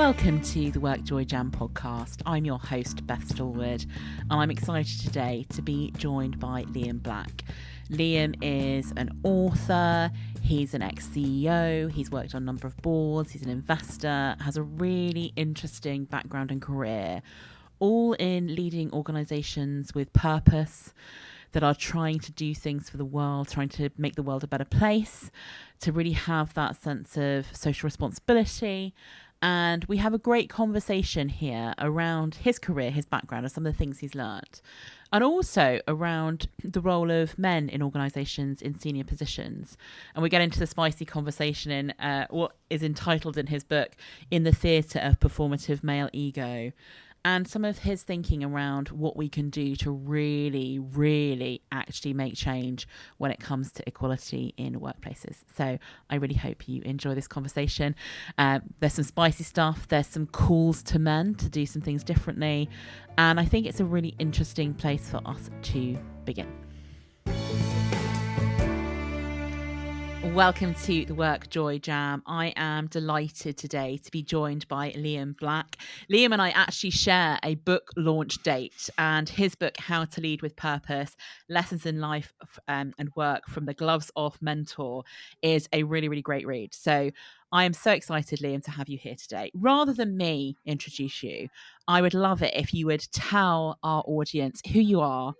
Welcome to the WorkJoy Jam podcast. I'm your host, Beth Stallwood, and I'm excited today to be joined by Liam Black. Liam is an author, he's an ex-CEO, he's worked on a number of boards, he's an investor, has a really interesting background and career, all in leading organisations with purpose that are trying to do things for the world, trying to make the world a better place, to really have that sense of social responsibility. And we have a great conversation here around his career, his background, and some of the things he's learned. And also around the role of men in organisations in senior positions. And we get into the spicy conversation in what is entitled in his book, In the Theatre of Performative Male Ego, and some of his thinking around what we can do to really, really actually make change when it comes to equality in workplaces. So I really hope you enjoy this conversation. There's some spicy stuff. There's some calls to men to do some things differently. And I think it's a really interesting place for us to begin. Welcome to the WorkJoy Jam. I am delighted today to be joined by Liam Black. Liam and I actually share a book launch date, and his book, How to Lead with Purpose, Lessons in Life and Work from the Gloves Off Mentor, is a really, really great read. So I am so excited, Liam, to have you here today. Rather than me introduce you, I would love it if you would tell our audience who you are,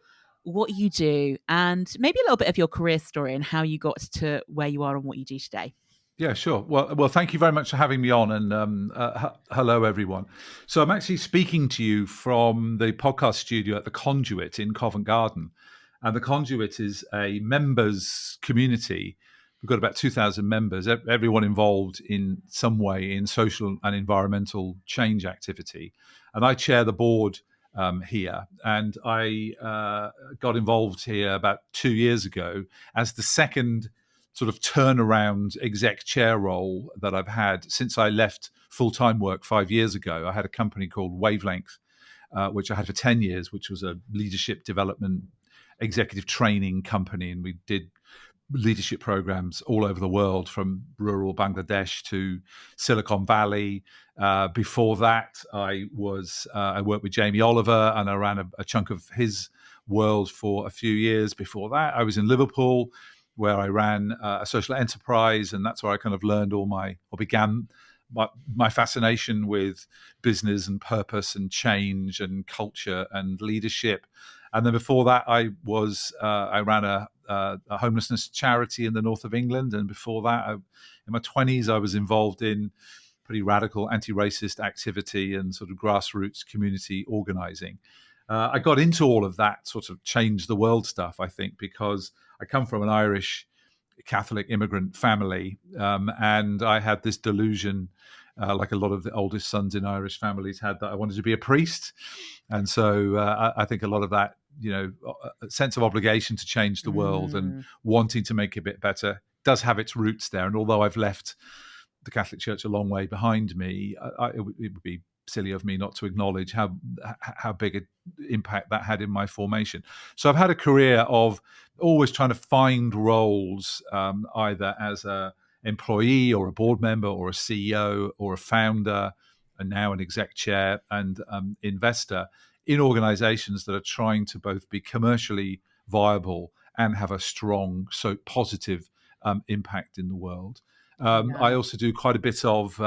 what you do, and maybe a little bit of your career story and how you got to where you are and what you do today. Yeah, sure. Well, thank you very much for having me on, and hello, everyone. So I'm actually speaking to you from the podcast studio at the Conduit in Covent Garden, and the Conduit is a members community. We've got about 2,000 members, everyone involved in some way in social and environmental change activity, and I chair the board here. And I got involved here about 2 years ago as the second sort of turnaround exec chair role that I've had since I left full-time work 5 years ago. I had a company called Wavelength, which I had for 10 years, which was a leadership development executive training company. And we did leadership programs all over the world, from rural Bangladesh to Silicon Valley. Before that, I worked with Jamie Oliver, and I ran a chunk of his world for a few years. Before that, I was in Liverpool, where I ran a social enterprise, and that's where I kind of began my fascination with business and purpose and change and culture and leadership. And then before that, I ran a homelessness charity in the north of England. And before that, in my 20s, I was involved in pretty radical anti-racist activity and sort of grassroots community organizing. I got into all of that sort of change the world stuff, I think, because I come from an Irish Catholic immigrant family, and I had this delusion, like a lot of the oldest sons in Irish families had, that I wanted to be a priest. And so I think a lot of that, a sense of obligation to change the world and wanting to make it a bit better does have its roots there. And although I've left the Catholic Church a long way behind me, it would be silly of me not to acknowledge how big an impact that had in my formation. So I've had a career of always trying to find roles, either as an employee or a board member or a CEO or a founder, and now an exec chair and investor in organizations that are trying to both be commercially viable and have a strong, so positive impact in the world. I also do quite a bit of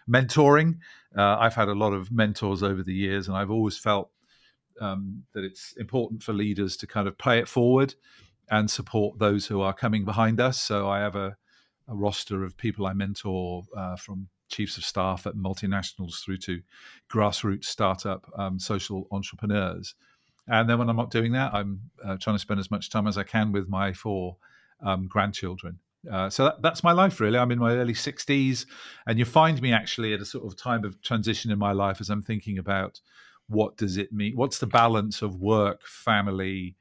mentoring. I've had a lot of mentors over the years, and I've always felt that it's important for leaders to kind of pay it forward and support those who are coming behind us. So I have a roster of people I mentor, from chiefs of staff at multinationals through to grassroots startup social entrepreneurs. And then when I'm not doing that, I'm trying to spend as much time as I can with my 4 grandchildren. So that's my life, really. I'm in my early 60s, and you find me actually at a sort of time of transition in my life as I'm thinking about what does it mean? What's the balance of work, family,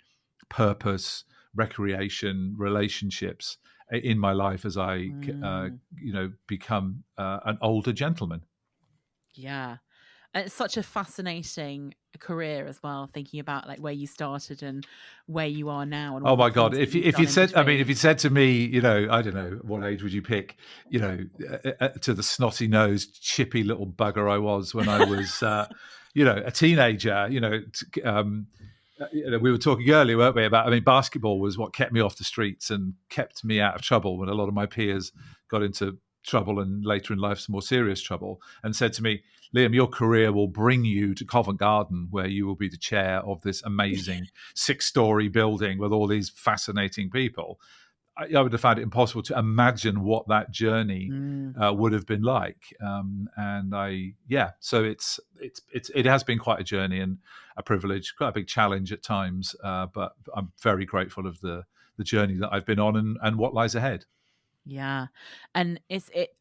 purpose, recreation, relationships in my life as I, become an older gentleman. Yeah. It's such a fascinating career as well, thinking about like where you started and where you are now and all Oh the my God! things that If you've done you in said, I mean, if between. you said to me, I don't know, what age would you pick? To the snotty nosed, chippy little bugger I was when I was, a teenager. We were talking earlier, weren't we, about? I mean, basketball was what kept me off the streets and kept me out of trouble when a lot of my peers got into trouble and later in life some more serious trouble. And said to me, Liam, your career will bring you to Covent Garden, where you will be the chair of this amazing 6-story building with all these fascinating people. I would have found it impossible to imagine what that journey Mm. would have been like. So it has been quite a journey and a privilege, quite a big challenge at times. But I'm very grateful of the journey that I've been on and what lies ahead. Yeah. And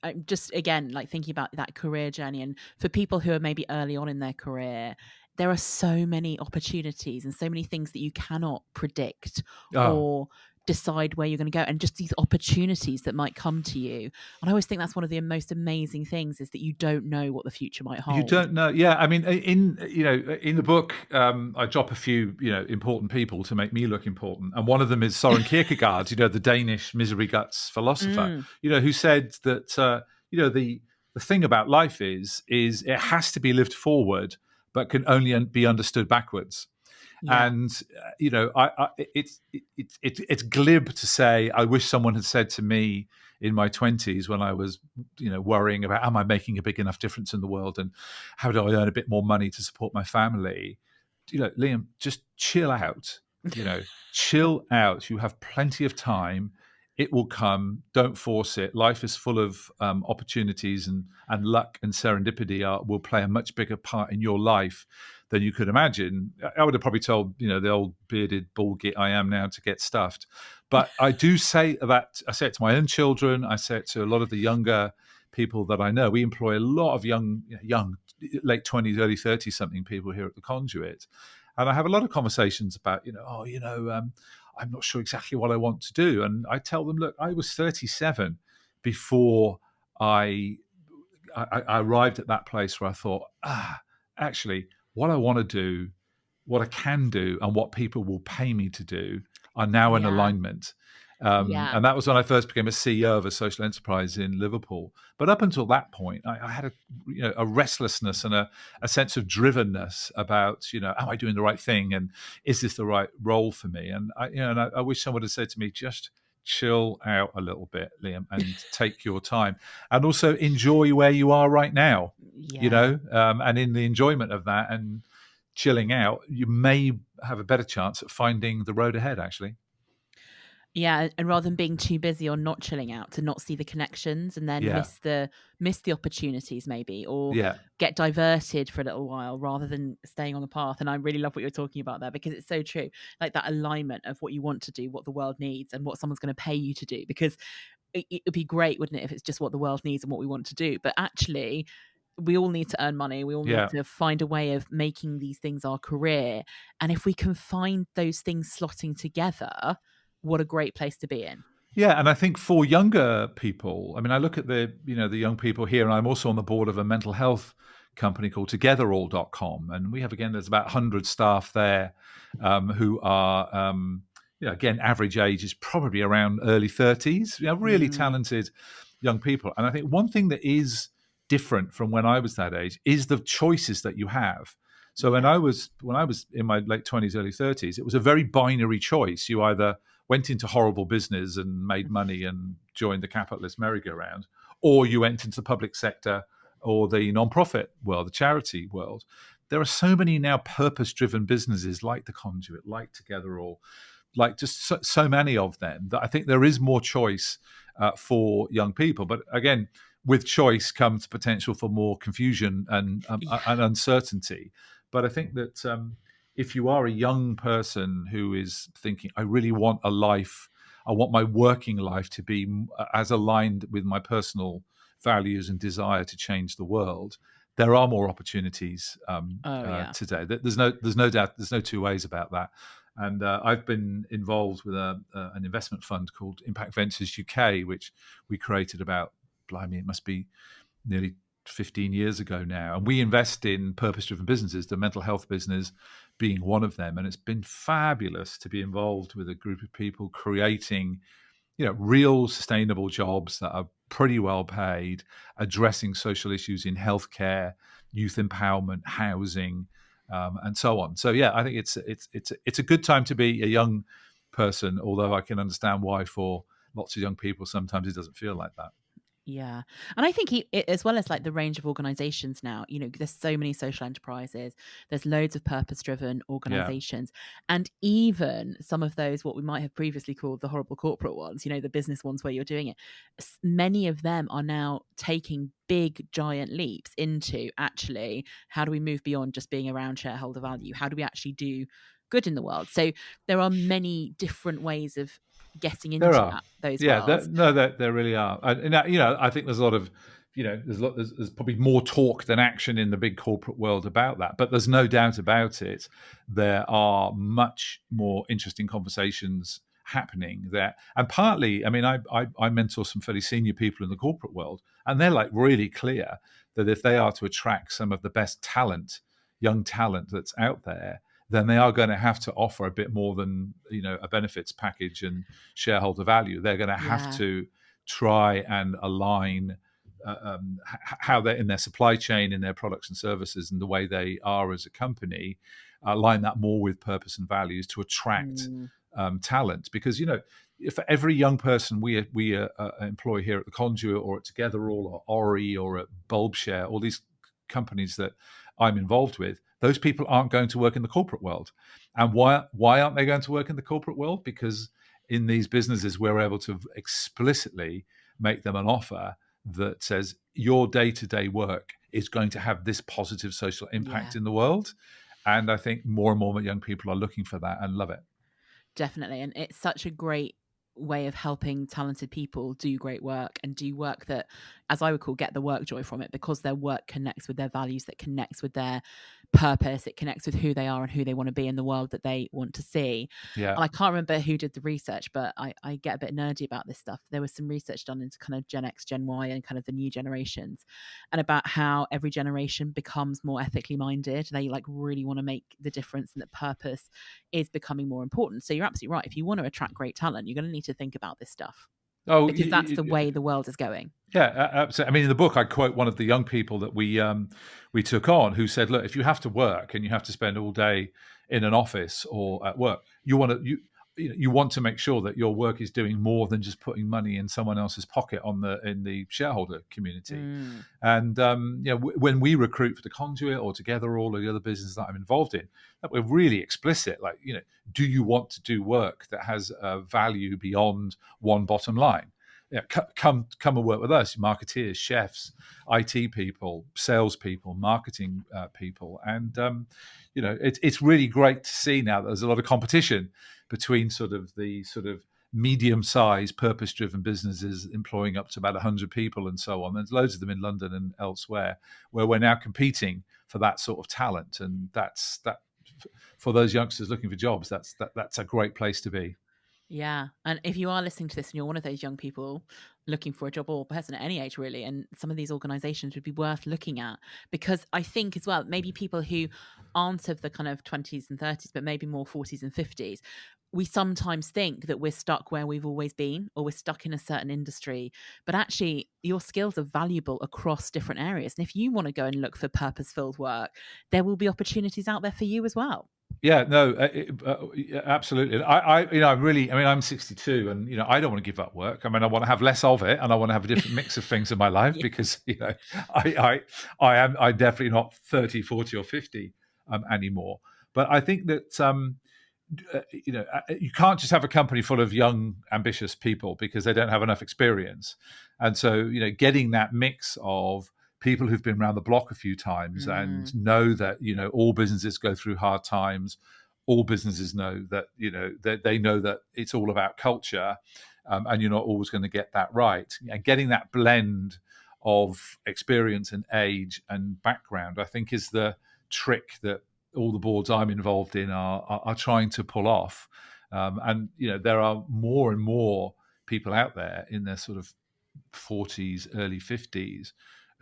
I'm just again like thinking about that career journey, and for people who are maybe early on in their career, there are so many opportunities and so many things that you cannot predict Oh, or decide where you're going to go, and just these opportunities that might come to you. And I always think that's one of the most amazing things, is that you don't know what the future might you hold. don't know. Yeah, I mean, in the book, I drop a few important people to make me look important, and one of them is Soren Kierkegaard. The Danish misery guts philosopher. Mm. Who said that the thing about life is it has to be lived forward, but can only be understood backwards. Yeah. And it's glib to say, I wish someone had said to me in my 20s, when I was worrying about, am I making a big enough difference in the world and how do I earn a bit more money to support my family, Liam, just chill out. Chill out. You have plenty of time. It will come. Don't force it. Life is full of opportunities, and luck and serendipity will play a much bigger part in your life than you could imagine. I would have probably told the old bearded bull git I am now to get stuffed, but I do say that. I say it to my own children. I say it to a lot of the younger people that I know. We employ a lot of young late 20s, early 30s something people here at the Conduit, and I have a lot of conversations about I'm not sure exactly what I want to do. And I tell them, look, I was 37 before I arrived at that place where I thought, actually, what I want to do, what I can do, and what people will pay me to do are now in Yeah. alignment. Yeah. And that was when I first became a CEO of a social enterprise in Liverpool. But up until that point, I had a restlessness and a sense of drivenness about, am I doing the right thing, and is this the right role for me? And I wish someone had said to me, just chill out a little bit, Liam, and take your time, and also enjoy where you are right now. Yeah. And in the enjoyment of that and chilling out, you may have a better chance at finding the road ahead, actually. Yeah, and rather than being too busy or not chilling out, to not see the connections and then Yeah. miss the opportunities maybe, or Yeah. get diverted for a little while rather than staying on the path. And I really love what you're talking about there, because it's so true. Like that alignment of what you want to do, what the world needs, and what someone's going to pay you to do. Because it'd be great, wouldn't it, if it's just what the world needs and what we want to do. But actually, we all need to earn money. We all need Yeah. to find a way of making these things our career. And if we can find those things slotting together, what a great place to be in. Yeah, and I think for younger people, I mean, I look at the young people here, and I'm also on the board of a mental health company called togetherall.com, and we have, again, there's about 100 staff there who are again, average age is probably around early 30s, really Mm. talented young people. And I think one thing that is different from when I was that age is the choices that you have. So when Yeah. I was in my late 20s, early 30s, it was a very binary choice. You either went into horrible business and made money and joined the capitalist merry-go-round, or you went into the public sector or the non-profit world, the charity world. There are so many now purpose-driven businesses like the Conduit, like Together All, like just so many of them, that I think there is more choice for young people. But again, with choice comes potential for more confusion and Yeah. uncertainty. But I think that if you are a young person who is thinking, I really want a life, I want my working life to be as aligned with my personal values and desire to change the world, there are more opportunities Oh yeah. today. There's no doubt. There's no two ways about that. And I've been involved with an investment fund called Impact Ventures UK, which we created about, blimey, it must be nearly 15 years ago now. And we invest in purpose-driven businesses, the mental health business being one of them. And it's been fabulous to be involved with a group of people creating, real sustainable jobs that are pretty well paid, addressing social issues in healthcare, youth empowerment, housing, and so on. So yeah, I think it's a good time to be a young person, although I can understand why for lots of young people sometimes it doesn't feel like that. Yeah. And I think as well as like the range of organizations now, there's so many social enterprises, there's loads of purpose-driven organizations, and even some of those, what we might have previously called the horrible corporate ones, the business ones where you're doing it, many of them are now taking big, giant leaps into actually, how do we move beyond just being around shareholder value? How do we actually do good in the world? So there are many different ways of getting into those worlds. There really are. And I think there's a lot of, there's probably more talk than action in the big corporate world about that. But there's no doubt about it. There are much more interesting conversations happening there. And partly, I mentor some fairly senior people in the corporate world, and they're like really clear that if they are to attract some of the best talent, young talent that's out there, then they are going to have to offer a bit more than, a benefits package and shareholder value. They're going to have to try and align how they're in their supply chain, in their products and services, and the way they are as a company, align that more with purpose and values to attract talent. Because, for every young person we employ here at the Conduit or at Togetherall or Ori or at BulbShare, all these companies that I'm involved with, those people aren't going to work in the corporate world. And why aren't they going to work in the corporate world? Because in these businesses, we're able to explicitly make them an offer that says your day-to-day work is going to have this positive social impact in the world. And I think more and more young people are looking for that and love it. Definitely. And it's such a great way of helping talented people do great work and do work that, as I would call, get the work joy from it, because their work connects with their values, that connects with their purpose, it connects with who they are and who they want to be in the world that they want to see. And I can't remember who did the research, but I get a bit nerdy about this stuff. There was some research done into kind of Gen X, Gen Y, and kind of the new generations, and about how every generation becomes more ethically minded. They like really want to make the difference, and that purpose is becoming more important. So you're absolutely right. If you want to attract great talent, you're going to need to think about this stuff. Because that's the way the world is going. Yeah, absolutely. In the book, I quote one of the young people that we took on, who said, "Look, if you have to work and you have to spend all day in an office or at work, you want to make sure that your work is doing more than just putting money in someone else's pocket in the shareholder community." And when we recruit for the Conduit or Togetherall or the other businesses that I'm involved in, that we're really explicit. Like, do you want to do work that has value beyond one bottom line? Come and work with us, marketeers, chefs, IT people, salespeople, marketing people. And, it's really great to see now that there's a lot of competition between the medium-sized, purpose-driven businesses employing up to about 100 people and so on. There's loads of them in London and elsewhere where we're now competing for that sort of talent. And that's for those youngsters looking for jobs, that's a great place to be. Yeah. And if you are listening to this and you're one of those young people looking for a job, or person at any age really, and some of these organizations would be worth looking at, because I think as well, maybe people who aren't of the kind of 20s and 30s, but maybe more 40s and 50s, we sometimes think that we're stuck where we've always been, or we're stuck in a certain industry, but actually your skills are valuable across different areas. And if you want to go and look for purpose-filled work, there will be opportunities out there for you as well. Yeah, no, absolutely. I'm 62, and I don't want to give up work. I want to have less of it, and I want to have a different mix of things in my life because I'm definitely not 30, 40, or 50 anymore. But I think that you can't just have a company full of young, ambitious people because they don't have enough experience, and so getting that mix of people who've been around the block a few times and know that all businesses go through hard times. All businesses know that they know that it's all about culture, and you're not always going to get that right. And getting that blend of experience and age and background, I think, is the trick that all the boards I'm involved in are trying to pull off. And there are more and more people out there in their sort of 40s, early 50s.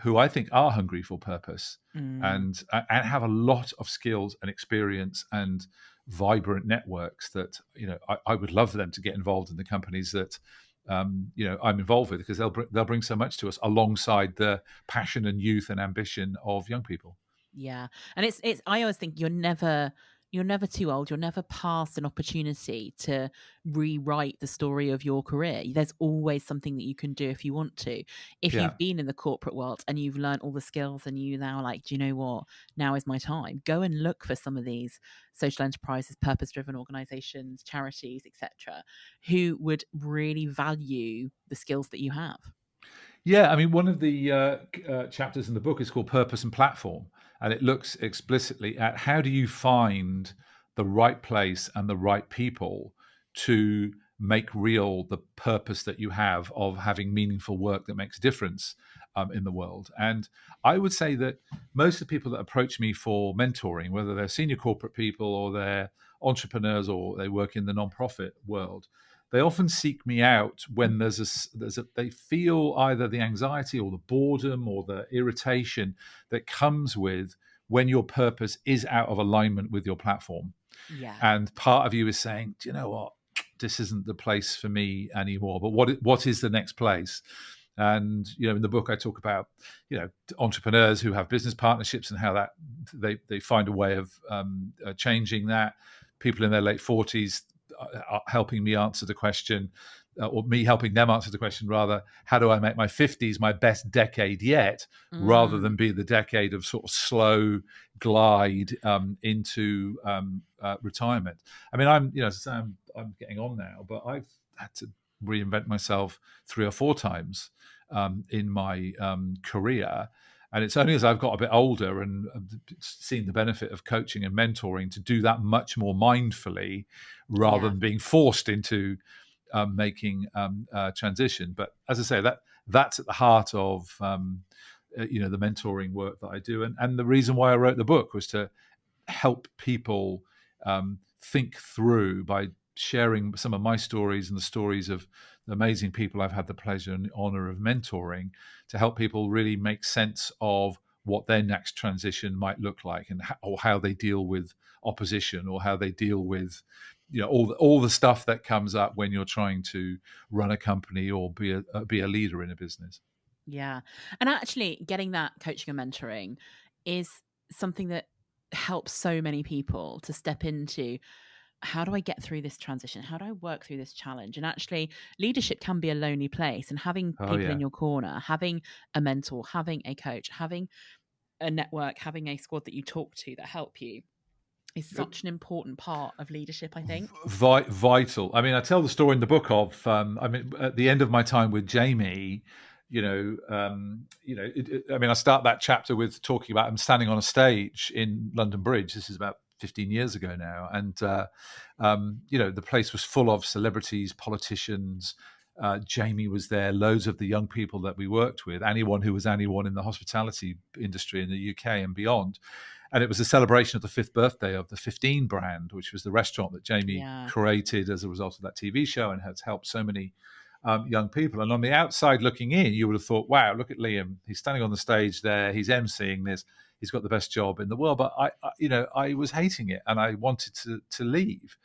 who I think are hungry for purpose Mm. and have a lot of skills and experience and vibrant networks that I would love for them to get involved in the companies that I'm involved with, because they'll bring so much to us alongside the passion and youth and ambition of young people. Yeah. And it's I always think you're never too old. You're never past an opportunity to rewrite the story of your career. There's always something that you can do if you want to. If Yeah. you've been in the corporate world and you've learned all the skills and you now like, do you know what? Now is my time. Go and look for some of these social enterprises, purpose-driven organizations, charities, etc., who would really value the skills that you have. Yeah, I mean, one of the chapters in the book is called Purpose and Platform, and it looks explicitly at how do you find the right place and the right people to make real the purpose that you have of having meaningful work that makes a difference in the world. And I would say that most of the people that approach me for mentoring, whether they're senior corporate people or they're entrepreneurs or they work in the nonprofit world, they often seek me out when they feel either the anxiety or the boredom or the irritation that comes with when your purpose is out of alignment with your platform. Yeah. And part of you is saying, do you know what? This isn't the place for me anymore. But what is the next place? And in the book I talk about entrepreneurs who have business partnerships and how that they find a way of changing that. People in their late 40s helping me answer the question, or me helping them answer the question, rather, how do I make my 50s my best decade yet, rather than be the decade of sort of slow glide into retirement. I mean, I'm getting on now, but I've had to reinvent myself 3 or 4 times in my career. And it's only as I've got a bit older and seen the benefit of coaching and mentoring to do that much more mindfully, rather than being forced into making transition. But as I say, that's at the heart of the mentoring work that I do. And the reason why I wrote the book was to help people think through, by sharing some of my stories and the stories of the amazing people I've had the pleasure and honor of mentoring, to help people really make sense of what their next transition might look like, and or how they deal with opposition, or how they deal with all the stuff that comes up when you're trying to run a company or be a leader in a business. Yeah. And actually getting that coaching and mentoring is something that helps so many people to step into, how do I get through this transition? How do I work through this challenge? And actually, leadership can be a lonely place, and having Oh people in yeah. your corner, having a mentor, having a coach, having a network, having a squad that you talk to that help you is such an important part of leadership, I think. Vital. I mean, I tell the story in the book of, at the end of my time with Jamie, I mean, I start that chapter with talking about him standing on a stage in London Bridge. This is about 15 years ago now. And, the place was full of celebrities, politicians. Jamie was there, loads of the young people that we worked with, anyone who was anyone in the hospitality industry in the UK and beyond. And it was a celebration of the 5th birthday of the 15 brand, which was the restaurant that Jamie created as a result of that TV show, and has helped so many young people. And on the outside looking in, you would have thought, wow, look at Liam. He's standing on the stage there. He's emceeing this. He's got the best job in the world. But I was hating it, and I wanted to leave.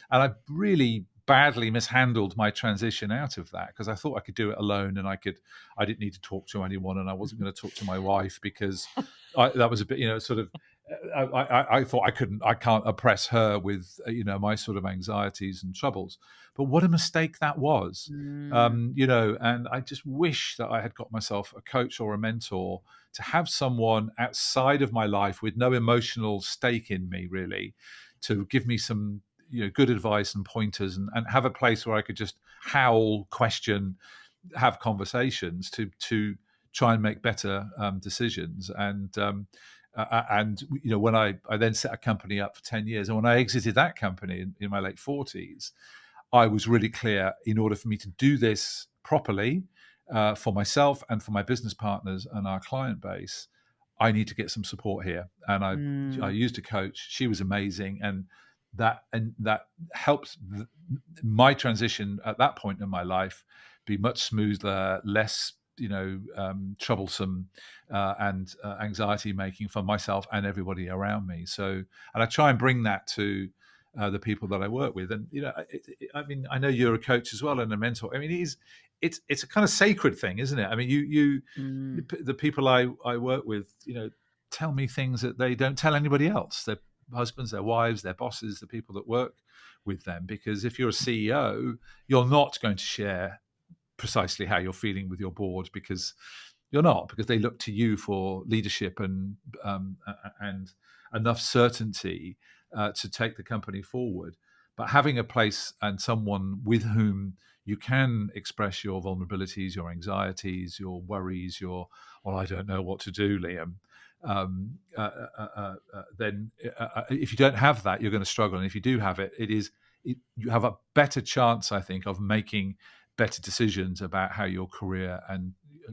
And I really badly mishandled my transition out of that, because I thought I could do it alone, and I didn't need to talk to anyone, and I wasn't going to talk to my wife, because that was a bit, sort of, I thought I can't oppress her with my sort of anxieties and troubles. But what a mistake that was. And I just wish that I had got myself a coach or a mentor, to have someone outside of my life with no emotional stake in me, really, to give me some good advice and pointers, and have a place where I could just howl, question, have conversations to try and make better decisions. And when I then set a company up for 10 years, and when I exited that company in my late 40s, I was really clear, in order for me to do this properly for myself and for my business partners and our client base, I need to get some support here. And I used a coach. She was amazing, and that helped my transition at that point in my life be much smoother, less troublesome and anxiety making for myself and everybody around me. So, and I try and bring that to the people that I work with. And I mean, I know you're a coach as well and a mentor. I mean, it's a kind of sacred thing, isn't it? I mean, the people I work with, tell me things that they don't tell anybody else. Their husbands, their wives, their bosses, the people that work with them. Because if you're a CEO, you're not going to share precisely how you're feeling with your board, because you're not, because they look to you for leadership and enough certainty to take the company forward. But having a place and someone with whom you can express your vulnerabilities, your anxieties, your worries, I don't know what to do, Liam. Then if you don't have that, you're going to struggle. And if you do have it, you have a better chance, I think, of making better decisions about how your career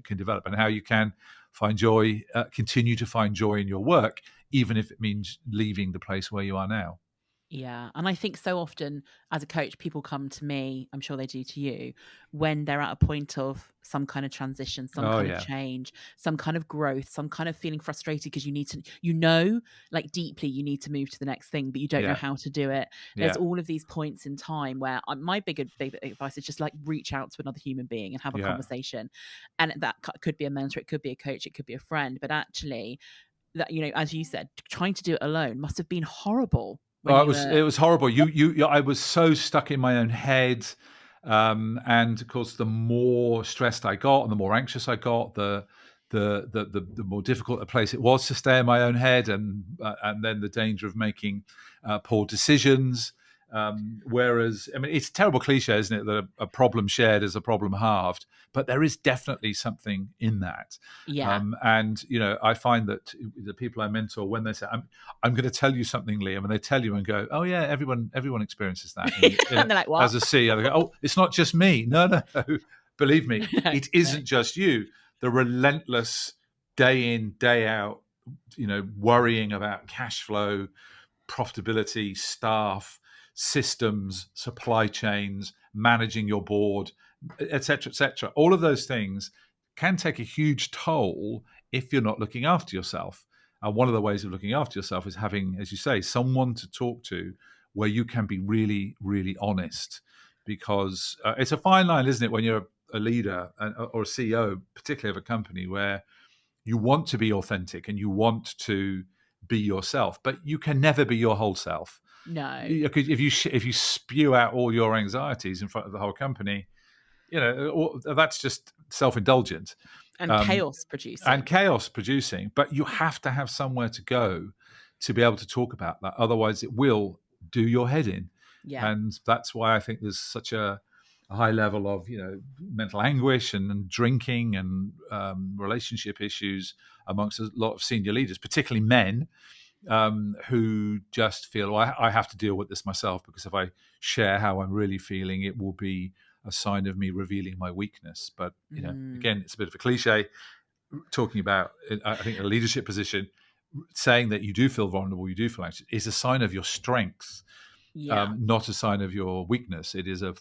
can develop and how you can find joy, continue to find joy in your work, even if it means leaving the place where you are now. Yeah. And I think so often as a coach, people come to me, I'm sure they do to you, when they're at a point of some kind of transition, some kind of change, some kind of growth, some kind of feeling frustrated because you need to, like deeply you need to move to the next thing, but you don't know how to do it. There's all of these points in time where my big advice is just like reach out to another human being and have a conversation. And that could be a mentor, it could be a coach, it could be a friend, but actually that, as you said, trying to do it alone must have been horrible. It was horrible. I was so stuck in my own head, and of course, the more stressed I got, and the more anxious I got, the more difficult a place it was to stay in my own head, and then the danger of making poor decisions. Whereas, I mean, it's a terrible cliche, isn't it, that a problem shared is a problem halved? But there is definitely something in that. Yeah. And I find that the people I mentor, when they say, "I'm going to tell you something, Liam," and they tell you and go, "Oh yeah, everyone experiences that." And they're like, "What?" As a CEO, they go, "Oh, it's not just me." No. Believe me, it isn't just you. The relentless day in, day out, worrying about cash flow, profitability, staff, systems, supply chains, managing your board, etc., etc. All of those things can take a huge toll if you're not looking after yourself. And one of the ways of looking after yourself is having, as you say, someone to talk to where you can be really, really honest. Because it's a fine line, isn't it, when you're a leader or a CEO, particularly of a company, where you want to be authentic and you want to be yourself, but you can never be your whole self. No. If you spew out all your anxieties in front of the whole company, that's just self-indulgent and chaos producing. But you have to have somewhere to go to be able to talk about that. Otherwise, it will do your head in. Yeah. And that's why I think there's such a high level of mental anguish and drinking and relationship issues amongst a lot of senior leaders, particularly men. Who just feel, well, I have to deal with this myself, because if I share how I'm really feeling, it will be a sign of me revealing my weakness. But again, it's a bit of a cliche talking about, I think, a leadership position. Saying that you do feel vulnerable, you do feel anxious, is a sign of your strength, not a sign of your weakness. It is a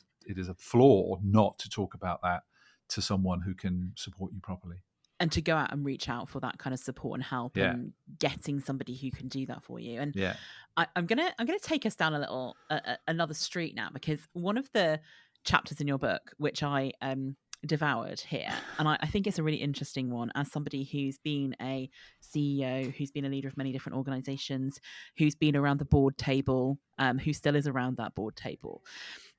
flaw not to talk about that to someone who can support you properly. And to go out and reach out for that kind of support and help, and getting somebody who can do that for you. And I'm gonna take us down a little another street now, because one of the chapters in your book, which I devoured here, and I think it's a really interesting one, as somebody who's been a CEO, who's been a leader of many different organizations, who's been around the board table, who still is around that board table.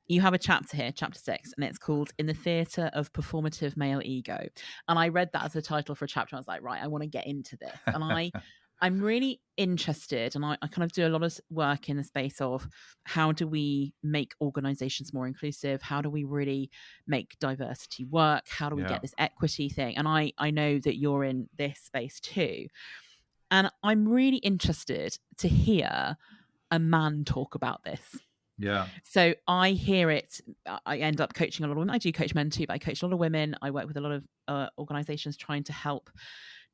You have a chapter here, chapter 6, and it's called "In the Theatre of Performative Male Ego." And I read that as a title for a chapter. I was like, right, I want to get into this. And I'm really interested, and I kind of do a lot of work in the space of how do we make organizations more inclusive? How do we really make diversity work? How do we get this equity thing? And I know that you're in this space too. And I'm really interested to hear a man talk about this. Yeah. So I hear it. I end up coaching a lot of women. I do coach men too, but I coach a lot of women. I work with a lot of organizations trying to help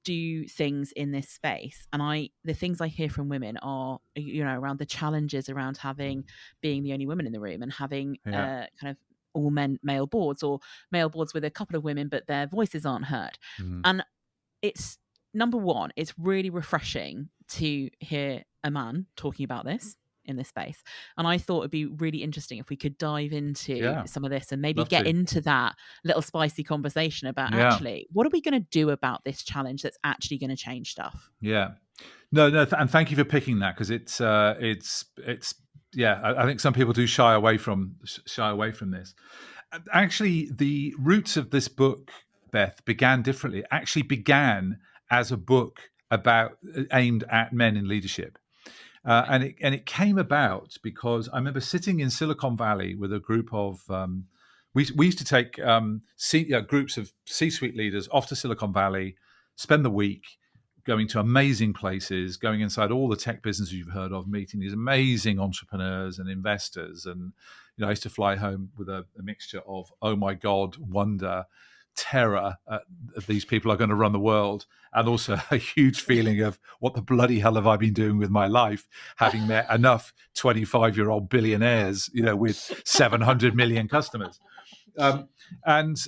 do things in this space. And the things I hear from women are, around the challenges around being the only woman in the room, and having kind of all male boards, or male boards with a couple of women, but their voices aren't heard. Mhm. And it's, number one, it's really refreshing to hear a man talking about this in this space. And I thought it'd be really interesting if we could dive into Yeah, some of this and maybe love get to. into that little spicy conversation about Yeah. actually, what are we going to do about this challenge that's actually going to change stuff? Yeah. No, and thank you for picking that, because it's yeah. I think some people do shy away from this. Actually, the roots of this book, Beth, began differently. It actually began as a book about aimed at men in leadership. And it came about because I remember sitting in Silicon Valley with a group of we used to take groups of C-suite leaders off to Silicon Valley, spend the week going to amazing places, going inside all the tech businesses you've heard of, meeting these amazing entrepreneurs and investors. And I used to fly home with a mixture of, oh my God, wonder, terror, these people are going to run the world, and also a huge feeling of, what the bloody hell have I been doing with my life, having met enough 25-year-old billionaires, with 700 million customers. And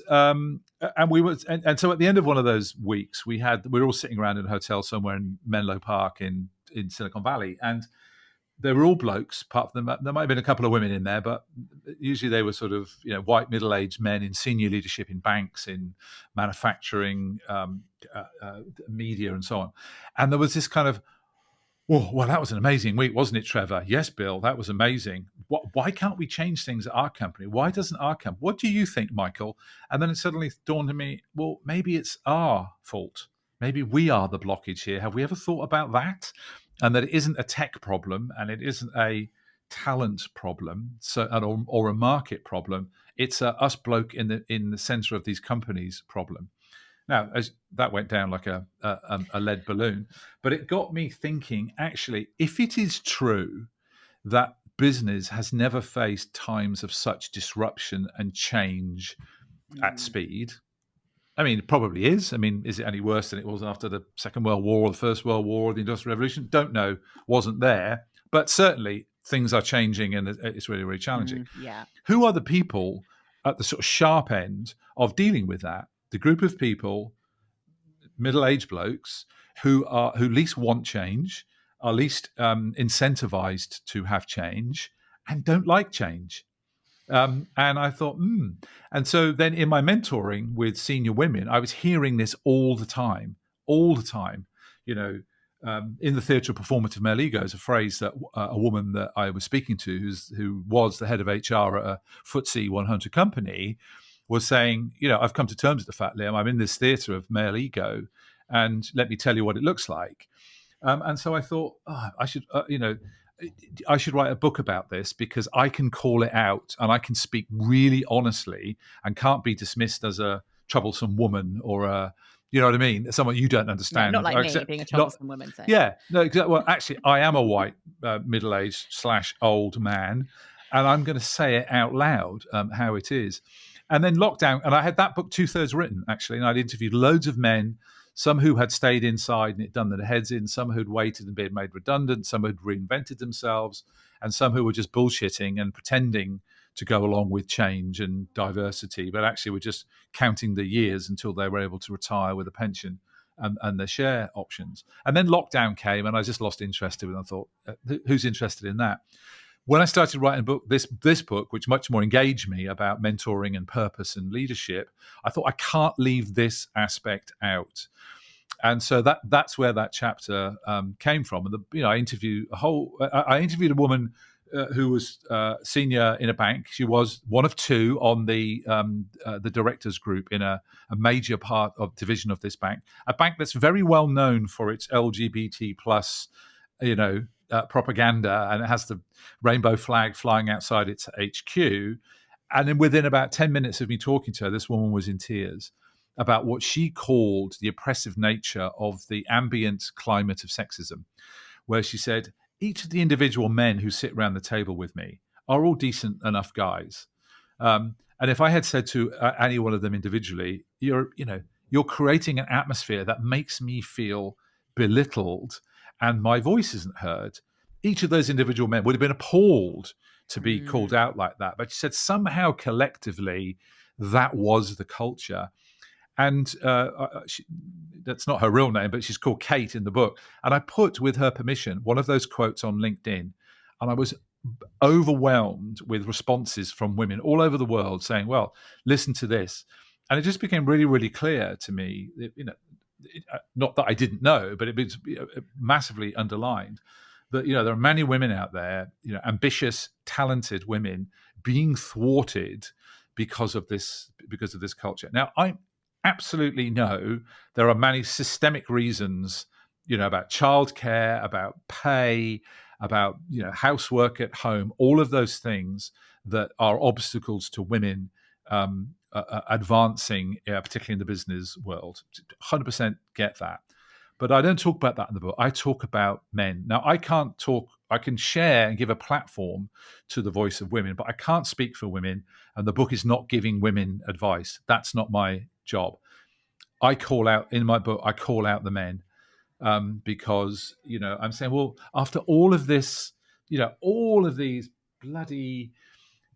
we were, and so at the end of one of those weeks, we were all sitting around in a hotel somewhere in Menlo Park in Silicon Valley, and they were all blokes. Apart from them, there might have been a couple of women in there, but usually they were sort of white middle-aged men in senior leadership in banks, in manufacturing, media, and so on. And there was this kind of, oh, well, that was an amazing week, wasn't it, Trevor? Yes, Bill, that was amazing. Why can't we change things at our company? Why doesn't our company? What do you think, Michael? And then it suddenly dawned on me, well, maybe it's our fault. Maybe we are the blockage here. Have we ever thought about that? And that it isn't a tech problem, and it isn't a talent problem, or a market problem. It's a us bloke in the center of these companies problem. Now, as that went down like a lead balloon, but it got me thinking, actually, if it is true that business has never faced times of such disruption and change at speed, I mean, it probably is. I mean, is it any worse than it was after the Second World War or the First World War or the Industrial Revolution? Don't know. Wasn't there. But certainly things are changing, and it's really, really challenging. Yeah. Who are the people at the sort of sharp end of dealing with that? The group of people, middle-aged blokes, who least want change, are least incentivized to have change, and don't like change. And I thought, And so then in my mentoring with senior women, I was hearing this all the time. In the theatre of performative male ego is a phrase that a woman that I was speaking to, who was the head of HR at a FTSE 100 company, was saying, I've come to terms with the fact, Liam, I'm in this theatre of male ego, and let me tell you what it looks like. And so I thought, I should write a book about this, because I can call it out and I can speak really honestly and can't be dismissed as a troublesome woman or a, you know what I mean, someone you don't understand. Yeah, not like me being a troublesome woman. So. Yeah, no, exactly. Well, actually, I am a white middle-aged / old man, and I'm going to say it out loud how it is. And then lockdown, and I had that book 2/3 written, actually, and I'd interviewed loads of men, some who had stayed inside and it done their heads in, some who'd waited and been made redundant, some who'd reinvented themselves, and some who were just bullshitting and pretending to go along with change and diversity, but actually were just counting the years until they were able to retire with a pension and their share options. And then lockdown came, and I just lost interest in it. And I thought, who's interested in that? When I started writing this book, which much more engaged me about mentoring and purpose and leadership, I thought, I can't leave this aspect out. And so that's where that chapter came from. And I interviewed a woman who was senior in a bank. She was one of two on the directors group in a major part of division of this bank, a bank that's very well known for its LGBT plus, propaganda, and it has the rainbow flag flying outside its HQ. And then within about 10 minutes of me talking to her, this woman was in tears about what she called the oppressive nature of the ambient climate of sexism, where she said, each of the individual men who sit around the table with me are all decent enough guys. And if I had said to any one of them individually, you're creating an atmosphere that makes me feel belittled and my voice isn't heard, each of those individual men would have been appalled to be called out like that. But she said somehow collectively that was the culture. And that's not her real name, but she's called Kate in the book. And I put, with her permission, one of those quotes on LinkedIn. And I was overwhelmed with responses from women all over the world saying, well, listen to this. And it just became really, really clear to me, not that I didn't know, but it was massively underlined that, there are many women out there, ambitious, talented women being thwarted because of this culture. Now, I absolutely know there are many systemic reasons, about childcare, about pay, about housework at home, all of those things that are obstacles to women advancing, particularly in the business world. 100% get that. But I don't talk about that in the book. I talk about men. Now, I can share and give a platform to the voice of women, but I can't speak for women. And the book is not giving women advice. That's not my job. In my book, I call out the men because, I'm saying, well, after all of this, all of these bloody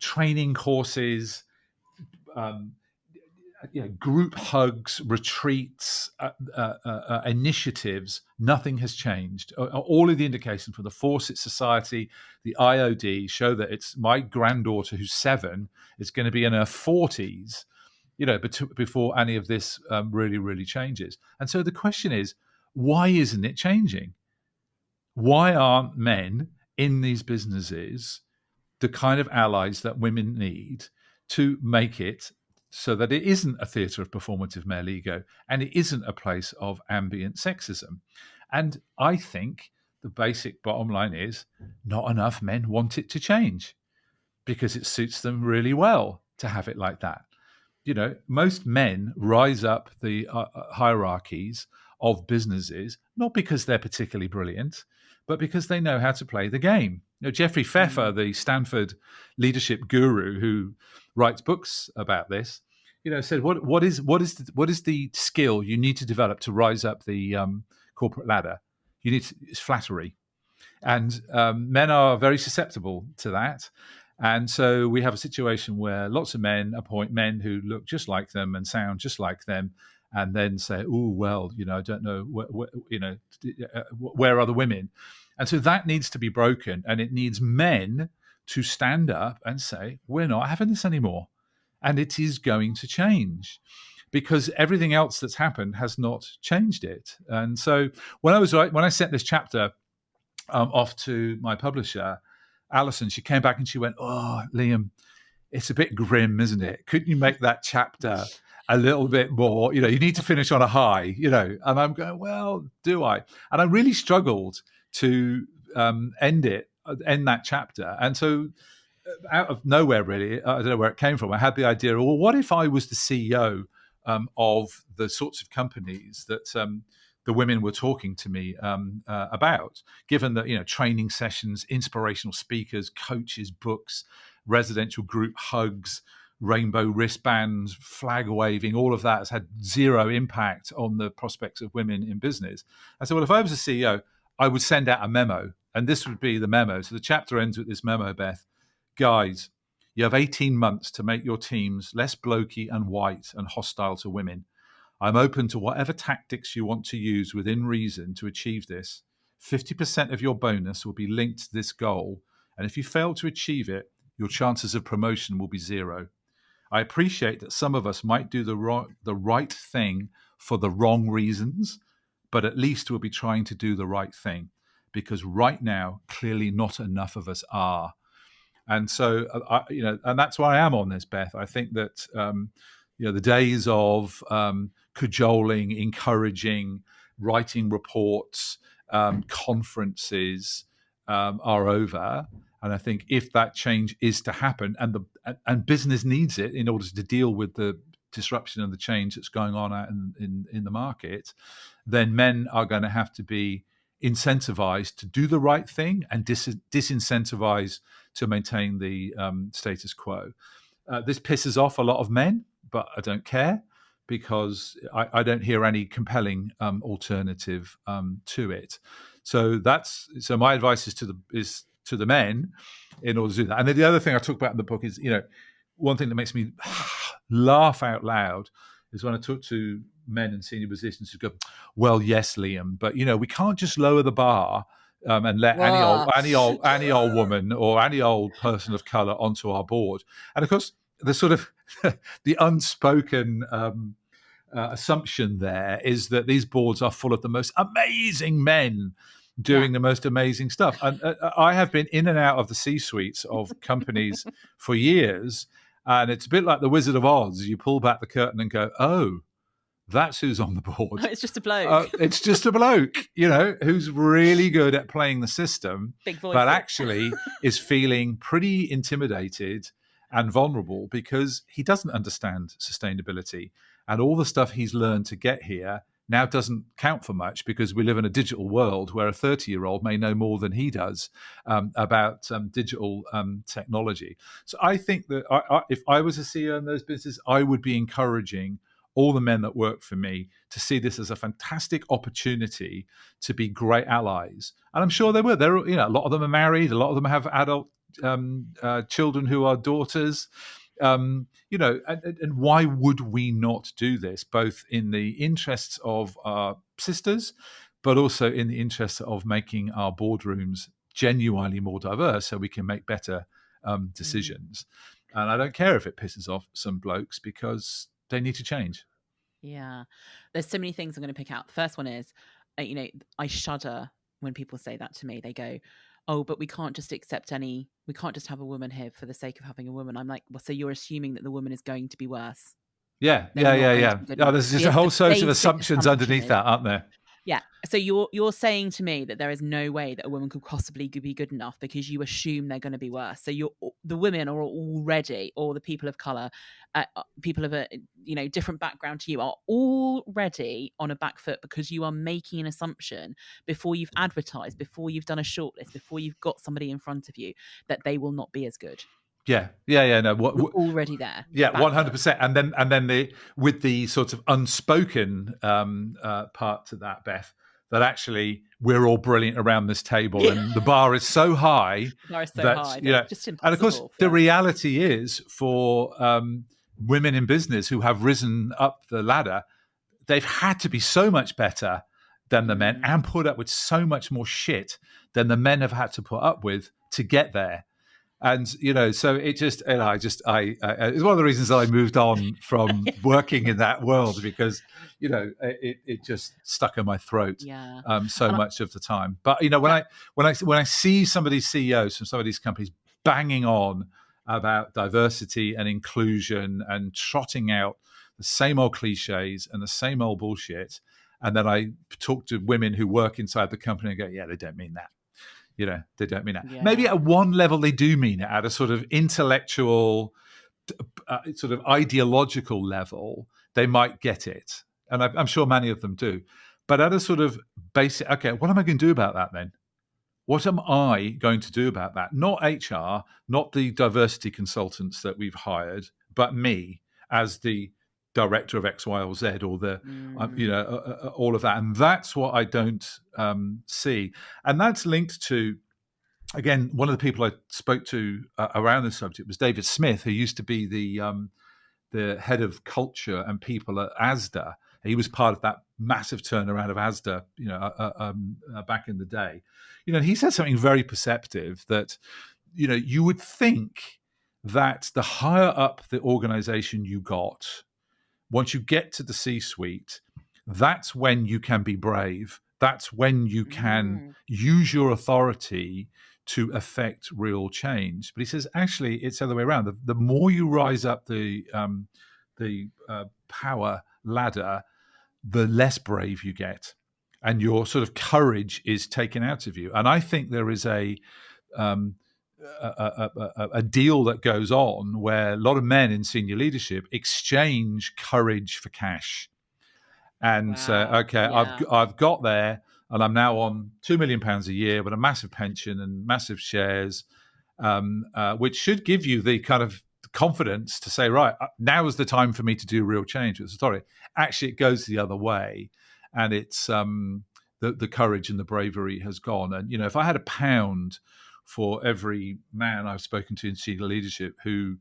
training courses, group hugs, retreats, initiatives, nothing has changed. All of the indications from the Fawcett Society, the IOD, show that it's my granddaughter who's 7 is going to be in her 40s, before any of this really, really changes. And so the question is, why isn't it changing? Why aren't men in these businesses the kind of allies that women need to make it so that it isn't a theatre of performative male ego and it isn't a place of ambient sexism? And I think the basic bottom line is not enough men want it to change because it suits them really well to have it like that. Most men rise up the hierarchies of businesses, not because they're particularly brilliant, but because they know how to play the game. Jeffrey Pfeffer, the Stanford leadership guru who writes books about this, said, what is the skill you need to develop to rise up the corporate ladder? It's flattery. And men are very susceptible to that. And so we have a situation where lots of men appoint men who look just like them and sound just like them, and then say, "Oh, well, I don't know, where are the women?" And so that needs to be broken, and it needs men to stand up and say, "We're not having this anymore," and it is going to change, because everything else that's happened has not changed it. And so when I sent this chapter off to my publisher, Alison, she came back and she went, "Oh, Liam, it's a bit grim, isn't it? Couldn't you make that chapter a little bit more, you need to finish on a high, And I'm going, well, do I? And I really struggled to end that chapter. And so out of nowhere, really, I don't know where it came from, I had the idea, well, what if I was the CEO of the sorts of companies that the women were talking to me about, given that, training sessions, inspirational speakers, coaches, books, residential group hugs, rainbow wristbands, flag waving, all of that has had zero impact on the prospects of women in business. I said, well, if I was a CEO, I would send out a memo, and this would be the memo. So the chapter ends with this memo, Beth. Guys, you have 18 months to make your teams less blokey and white and hostile to women. I'm open to whatever tactics you want to use within reason to achieve this. 50% of your bonus will be linked to this goal, and if you fail to achieve it, your chances of promotion will be 0. I appreciate that some of us might do the right thing for the wrong reasons, but at least we'll be trying to do the right thing, because right now, clearly not enough of us are. And so, and that's why I am on this, Beth. I think that, the days of cajoling, encouraging, writing reports, conferences are over. And I think if that change is to happen, and business needs it in order to deal with the disruption and the change that's going on out in the market, then men are going to have to be incentivized to do the right thing and disincentivized to maintain the status quo. This pisses off a lot of men, but I don't care, because I don't hear any compelling alternative to it. So my advice is to the men in order to do that. And then the other thing I talk about in the book is, one thing that makes me laugh out loud is when I talk to men in senior positions who go, "Well, yes, Liam, but we can't just lower the bar and let any old woman or any old person of color onto our board." And of course, the sort of the unspoken assumption there is that these boards are full of the most amazing men doing the most amazing stuff. And I have been in and out of the C-suites of companies for years, and it's a bit like the Wizard of Oz. You pull back the curtain and go, "Oh, that's who's on the board." It's just a bloke. It's just a bloke, who's really good at playing the system, but actually is feeling pretty intimidated and vulnerable because he doesn't understand sustainability. And all the stuff he's learned to get here now doesn't count for much because we live in a digital world where a 30-year-old may know more than he does about digital technology. So I think that if I was a CEO in those businesses, I would be encouraging all the men that work for me to see this as a fantastic opportunity to be great allies. And I'm sure they will. A lot of them are married. A lot of them have adult children who are daughters. And why would we not do this, both in the interests of our sisters, but also in the interests of making our boardrooms genuinely more diverse so we can make better decisions. And I don't care if it pisses off some blokes because they need to change. Yeah. There's so many things I'm going to pick out. The first one is, I shudder when people say that to me. They go, "Oh, but we can't just we can't just have a woman here for the sake of having a woman." I'm like, well, so you're assuming that the woman is going to be worse. Yeah. There's just a whole series of assumptions underneath that, aren't there? Yeah. So you're saying to me that there is no way that a woman could possibly be good enough because you assume they're going to be worse. So the women are already, or the people of color, people of a different background to you, are already on a back foot because you are making an assumption before you've advertised, before you've done a shortlist, before you've got somebody in front of you that they will not be as good. No, we're already there. Yeah, 100%. And then with the sort of unspoken part to that, Beth, that actually we're all brilliant around this table, and the bar is so high. Just impossible. And of course, the reality is for women in business who have risen up the ladder, they've had to be so much better than the men and put up with so much more shit than the men have had to put up with to get there. And so it just, it's one of the reasons that I moved on from working in that world because it just stuck in my throat so much of the time. But when I see some of these CEOs from some of these companies banging on about diversity and inclusion and trotting out the same old cliches and the same old bullshit, and then I talk to women who work inside the company and go, "Yeah, they don't mean that." They don't mean that. Yeah. Maybe at one level they do mean it, at a sort of intellectual, sort of ideological level, they might get it. And I'm sure many of them do. But at a sort of basic, okay, what am I going to do about that then? What am I going to do about that? Not HR, not the diversity consultants that we've hired, but me as the director of X, Y, or Z, or the, all of that. And that's what I don't see. And that's linked to, again, one of the people I spoke to around this subject was David Smith, who used to be the head of culture and people at Asda. He was part of that massive turnaround of Asda, back in the day. He said something very perceptive that, you would think that the higher up the organization you got, once you get to the C-suite, that's when you can be brave. That's when you can use your authority to affect real change. But he says, actually, it's the other way around. The more you rise up the power ladder, the less brave you get, and your sort of courage is taken out of you. And I think there is a deal that goes on where a lot of men in senior leadership exchange courage for cash and say, I've got there and I'm now on £2 million a year with a massive pension and massive shares, which should give you the kind of confidence to say, right, now is the time for me to do real change with this authority. Actually, it goes the other way. And it's the the courage and the bravery has gone. And, you know, if I had £1 for every man I've spoken to in senior leadership who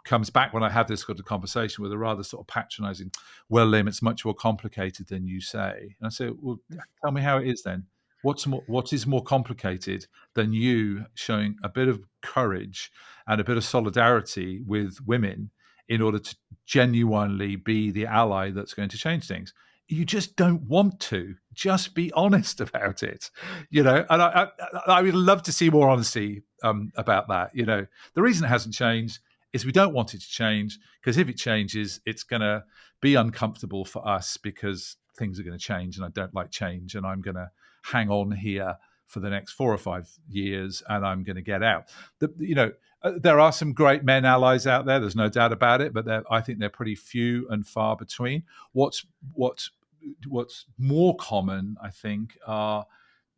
comes back when I have this sort of conversation with a rather sort of patronizing, well, Liam, it's much more complicated than you say. And I say, well, tell me how it is then. What is more complicated than you showing a bit of courage and a bit of solidarity with women in order to genuinely be the ally that's going to change things? You just don't want to. Just be honest about it, you know. And I would love to see more honesty about that. You know, the reason it hasn't changed is we don't want it to change, because if it changes, it's going to be uncomfortable for us because things are going to change, and I don't like change, and I'm going to hang on here for the next 4 or 5 years, and I'm going to get out. You know, there are some great men allies out there. There's no doubt about it, but I think they're pretty few and far between. What's more common, I think, are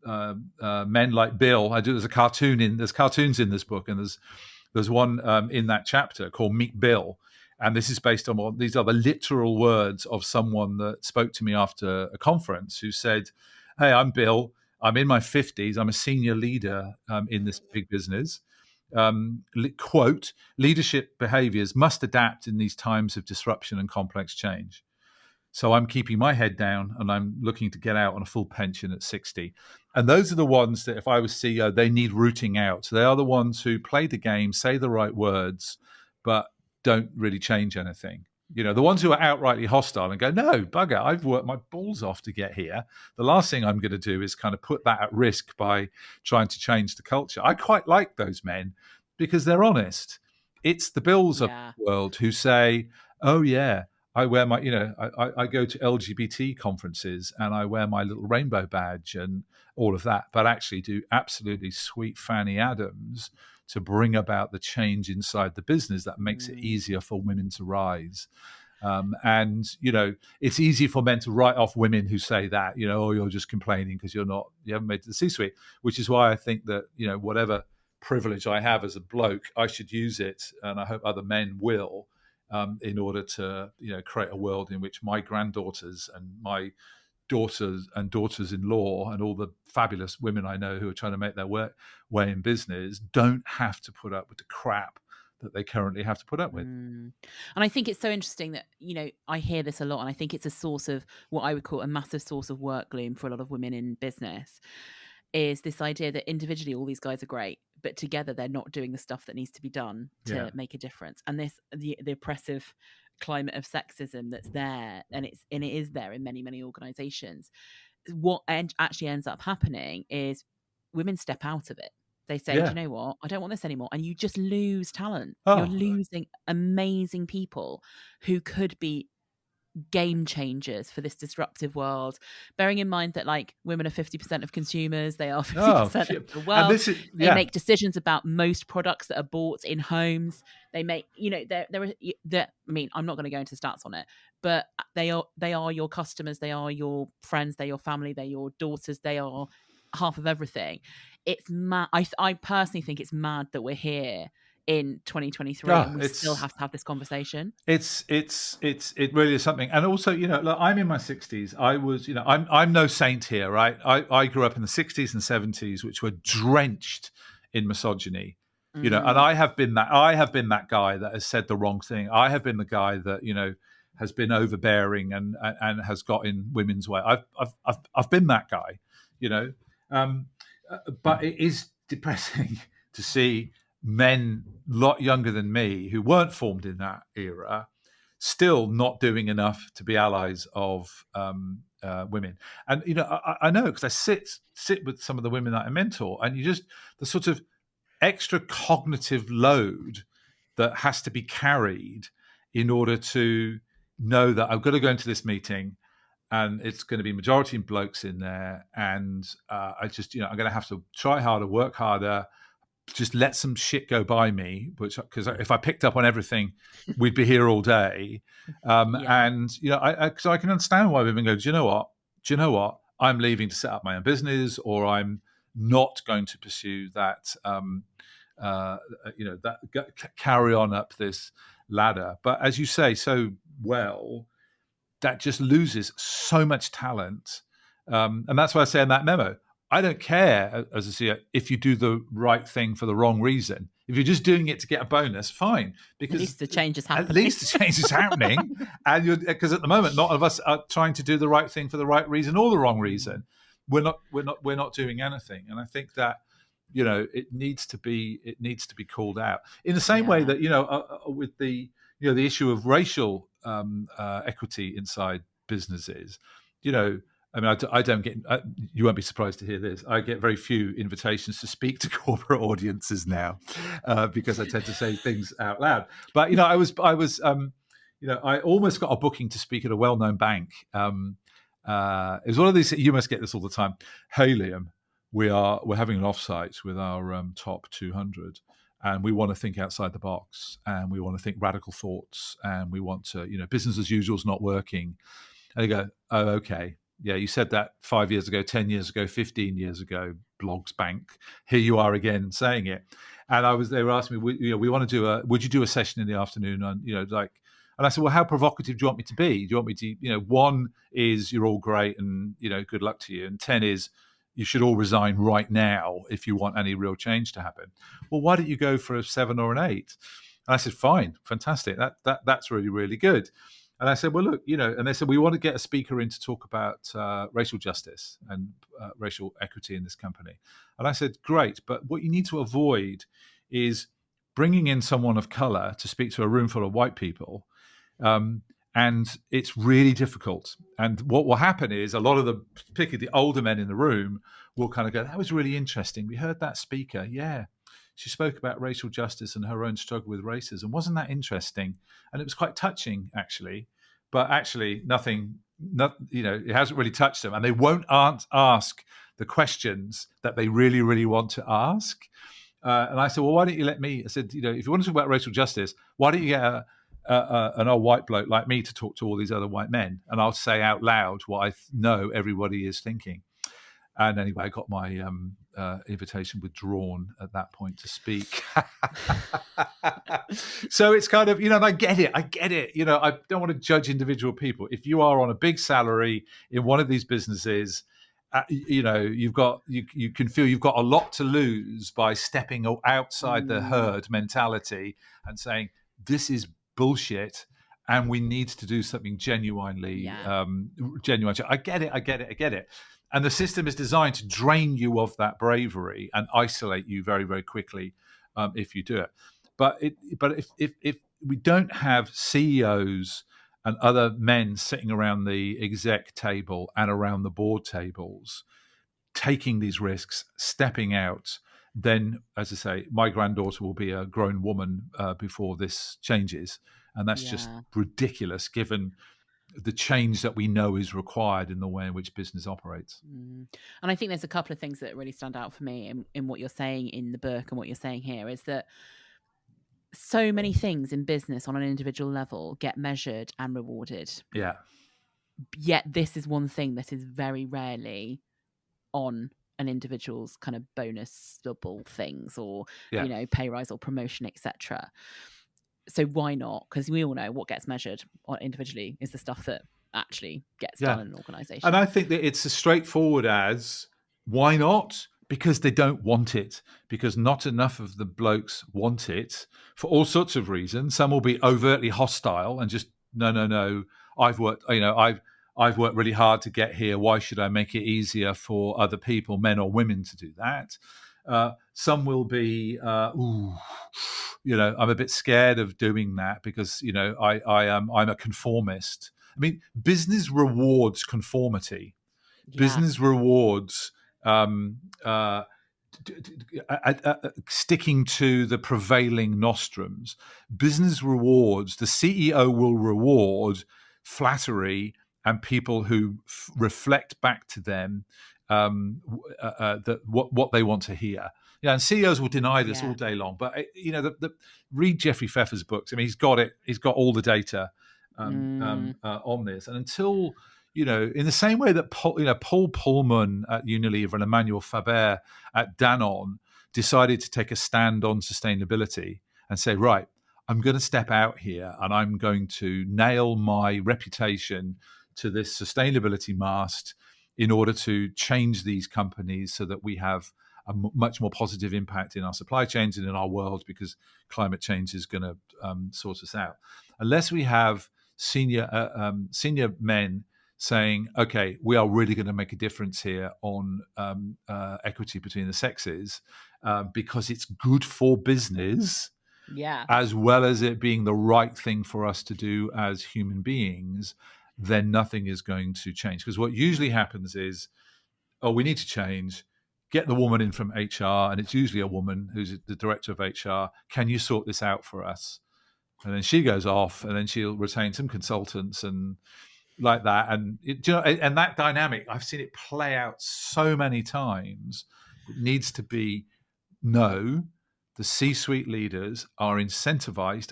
men like Bill. There's cartoons in this book, and there's one in that chapter called Meet Bill. And this is based on these are the literal words of someone that spoke to me after a conference, who said, "Hey, I'm Bill. I'm in my 50s. I'm a senior leader in this big business. Quote, leadership behaviors must adapt in these times of disruption and complex change. So I'm keeping my head down, and I'm looking to get out on a full pension at 60. And those are the ones that, if I was CEO, they need rooting out. They are the ones who play the game, say the right words, but don't really change anything. You know, the ones who are outrightly hostile and go, no, bugger, I've worked my balls off to get here. The last thing I'm going to do is kind of put that at risk by trying to change the culture. I quite like those men because they're honest. It's the Bills of the world who say, oh, yeah, I wear my, you know, I go to LGBT conferences and I wear my little rainbow badge and all of that, but actually do absolutely sweet Fanny Adams to bring about the change inside the business that makes it easier for women to rise. And, you know, it's easy for men to write off women who say that, you know, oh, you're just complaining because you haven't made it to the C-suite, which is why I think that, you know, whatever privilege I have as a bloke, I should use it. And I hope other men will, in order to, you know, create a world in which my granddaughters and my daughters and daughters-in-law and all the fabulous women I know who are trying to make their way in business don't have to put up with the crap that they currently have to put up with. And I think it's so interesting that, you know, I hear this a lot, and I think it's a source of what I would call a massive source of work gloom for a lot of women in business, is this idea that individually all these guys are great, but together they're not doing the stuff that needs to be done to make a difference. And the oppressive climate of sexism that's there, and it is there in many organizations. What actually ends up happening is women step out of it. They say, do you know what? I don't want this anymore. And you just lose talent. You're losing amazing people who could be game changers for this disruptive world, bearing in mind that, like, women are 50% of consumers, they are 50% of the world. They make decisions about most products that are bought in homes. They make, you know, I mean, I'm not going to go into stats on it, but they are your customers, they are your friends, they're your family, they're your daughters, they are half of everything. It's mad. I personally think it's mad that we're here in 2023 and we still have to have this conversation. It really is something. And also, you know, look, I'm in my 60s. I was, you know, I'm no saint here, right? I grew up in the 60s and 70s, which were drenched in misogyny, you know, and I have been that guy that has said the wrong thing. I have been the guy that, you know, has been overbearing and has got in women's way. I've been that guy, you know, but it is depressing to see men a lot younger than me who weren't formed in that era still not doing enough to be allies of women. And, you know, I know because I sit with some of the women that I mentor, and the sort of extra cognitive load that has to be carried in order to know that I've got to go into this meeting and it's going to be majority blokes in there, and I just, you know, I'm going to have to try harder, work harder, just let some shit go by me, because if I picked up on everything, we'd be here all day. And, you know, so I can understand why women go, do you know what? I'm leaving to set up my own business, or I'm not going to pursue that, you know, carry on up this ladder. But as you say so well, that just loses so much talent And that's why I say in that memo, I don't care as a CEO if you do the right thing for the wrong reason. If you're just doing it to get a bonus, fine, because at least the change is happening. At least the change is happening, and because at the moment, not all of us are trying to do the right thing for the right reason or the wrong reason. We're not doing anything, and I think that it needs to be called out in the same way that with the the issue of racial equity inside businesses. I mean, I don't get. You won't be surprised to hear this. I get very few invitations to speak to corporate audiences now because I tend to say things out loud. But I almost got a booking to speak at a well-known bank. It was one of these. You must get this all the time. Hey, Liam, we're having an offsite with our top 200, and we want to think outside the box, and we want to think radical thoughts, and we want to, business as usual is not working. And they go, oh, okay. Yeah, you said that 5 years ago, 10 years ago, 15 years ago, Blogs Bank. Here you are again saying it. And they were asking me, we want to would you do a session in the afternoon on, and I said, well, how provocative do you want me to be? Do you want me to, 1 is you're all great and, good luck to you. And 10 is you should all resign right now if you want any real change to happen. Well, why don't you go for a 7 or an 8? And I said, fine, fantastic. That's really, really good. And I said, well, look, and they said, we want to get a speaker in to talk about racial justice and racial equity in this company. And I said, great. But what you need to avoid is bringing in someone of color to speak to a room full of white people. And it's really difficult. And what will happen is a lot of particularly the older men in the room will kind of go, that was really interesting. We heard that speaker. Yeah. She spoke about racial justice and her own struggle with racism. Wasn't that interesting? And it was quite touching, actually. But actually, it hasn't really touched them. And they won't ask the questions that they really, really want to ask. And I said, well, why don't you let me? I said, if you want to talk about racial justice, why don't you get an old white bloke like me to talk to all these other white men? And I'll say out loud what I know everybody is thinking. And anyway, I got my invitation withdrawn at that point to speak. So it's kind of, and I get it. I don't want to judge individual people. If you are on a big salary in one of these businesses, you can feel you've got a lot to lose by stepping outside the herd mentality and saying, this is bullshit. And we need to do something genuinely genuine. I get it. And the system is designed to drain you of that bravery and isolate you very, very quickly if you do it. But if we don't have CEOs and other men sitting around the exec table and around the board tables taking these risks, stepping out, then, as I say, my granddaughter will be a grown woman before this changes. And that's just ridiculous given the change that we know is required in the way in which business operates. And I think there's a couple of things that really stand out for me in what you're saying in the book and what you're saying here is that so many things in business on an individual level get measured and rewarded. Yeah. Yet this is one thing that is very rarely on an individual's kind of bonusable things or, pay rise or promotion, etc. So why not? Because we all know what gets measured individually is the stuff that actually gets done in an organisation. And I think that it's as straightforward as, why not? Because they don't want it. Because not enough of the blokes want it for all sorts of reasons. Some will be overtly hostile and just, no. I've worked really hard to get here. Why should I make it easier for other people, men or women, to do that? Some will be, I'm a bit scared of doing that because, I'm a conformist. I mean, business rewards conformity. Yeah. Business rewards sticking to the prevailing nostrums. Business rewards, the CEO will reward flattery and people who reflect back to them what they want to hear. And CEOs will deny this all day long. But read Jeffrey Pfeffer's books. I mean, he's got it. He's got all the data on this. And until in the same way that Paul Pullman at Unilever and Emmanuel Faber at Danone decided to take a stand on sustainability and say, right, I'm going to step out here and I'm going to nail my reputation to this sustainability mast in order to change these companies so that we have a much more positive impact in our supply chains and in our world, because climate change is going to sort us out. Unless we have senior men saying, okay, we are really going to make a difference here on equity between the sexes, because it's good for business, as well as it being the right thing for us to do as human beings, then nothing is going to change. Because what usually happens is, oh, we need to change. Get the woman in from HR, and it's usually a woman who's the director of HR. Can you sort this out for us? And then she goes off, and then she'll retain some consultants and like that. And and that dynamic, I've seen it play out so many times. It needs to be, no, the C-suite leaders are incentivized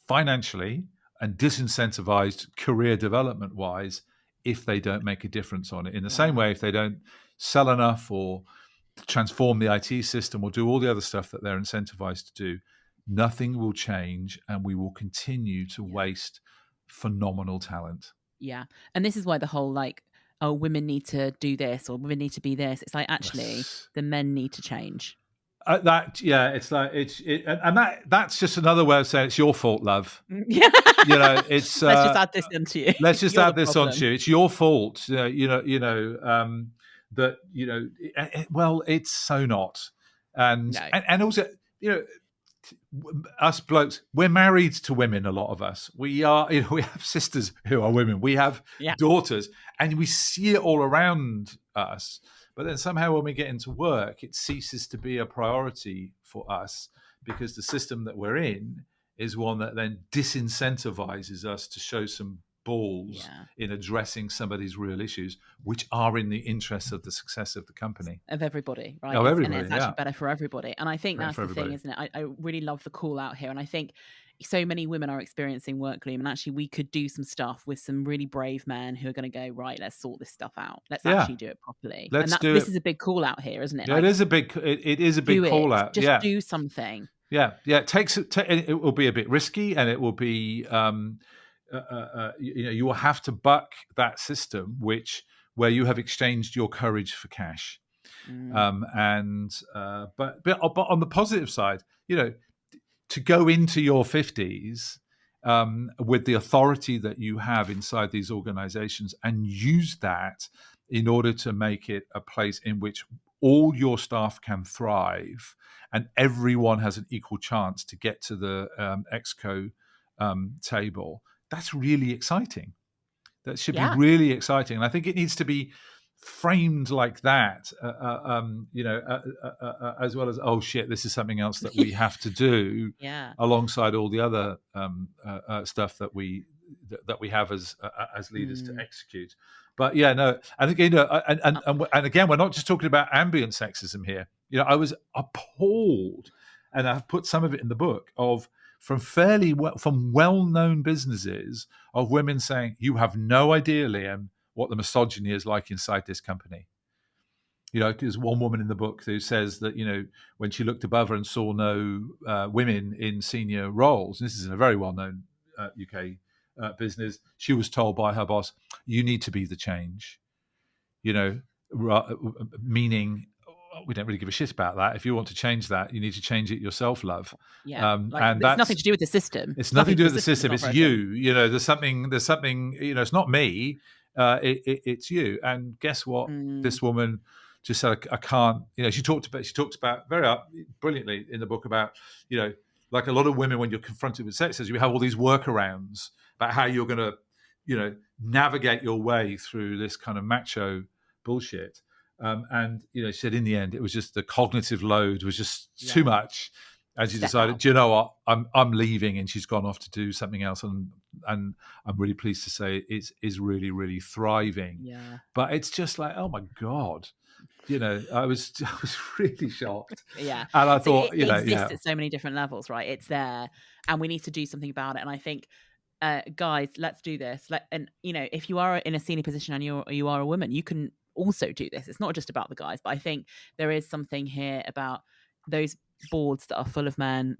financially and disincentivized career development-wise if they don't make a difference on it. In the same way, if they don't sell enough or transform the IT system or do all the other stuff that they're incentivized to do, nothing will change, and we will continue to waste phenomenal talent. Yeah. And this is why the whole oh, women need to do this or women need to be this. It's like, actually, the men need to change. That's just another way of saying it's your fault, love. Yeah. It's let's just add this onto you. Let's just add this onto you. It's your fault. Well, it's so not. And also, us blokes, we're married to women. A lot of us, we are. We have sisters who are women. We have daughters, and we see it all around us. But then somehow, when we get into work, it ceases to be a priority for us, because the system that we're in is one that then disincentivizes us to show some balls in addressing some of these real issues, which are in the interest of the success of the company, of everybody, right? Of everybody, and it's actually better for everybody. And I think that's the thing, isn't it? I really love the call out here, and I think so many women are experiencing work gloom, and actually we could do some stuff with some really brave men who are going to go, right, let's sort this stuff out. Let's actually do it properly. This is a big call out here, isn't it? Yeah, it is a big call out. Just do something. Yeah. It will be a bit risky, and it will be you will have to buck that system where you have exchanged your courage for cash. But on the positive side, to go into your 50s with the authority that you have inside these organizations and use that in order to make it a place in which all your staff can thrive and everyone has an equal chance to get to the exco table. That's really exciting. That should be really exciting. And I think it needs to be framed like that, as well as, oh shit, this is something else that we have to do alongside all the other stuff that we have as leaders to execute. But I think, and again, we're not just talking about ambient sexism here. I was appalled, and I've put some of it in the book, from well-known businesses of women saying, you have no idea, Liam, what the misogyny is like inside this company. There's one woman in the book who says that, when she looked above her and saw no women in senior roles, and this is in a very well-known UK business, she was told by her boss, you need to be the change, meaning, we don't really give a shit about that. If you want to change that, you need to change it yourself, love. Yeah, and it's nothing to do with the system. It's nothing to do with the system. It's you. There's something. It's not me. It's you. And guess what? This woman just said, I can't. She talks about very brilliantly in the book about, like a lot of women, when you're confronted with sexism, you have all these workarounds about how you're going to, navigate your way through this kind of macho bullshit. And she said in the end it was just the cognitive load was just too much, and she decided, do you know what, I'm leaving, and she's gone off to do something else, and I'm really pleased to say is really, really thriving. But it's just like, oh my God, I was really shocked. And I thought, it exists at so many different levels, right? It's there, and we need to do something about it. And I think, guys, let's do this. And if you are in a senior position and you are a woman, you can also do this. It's not just about the guys, but I think there is something here about those boards that are full of men,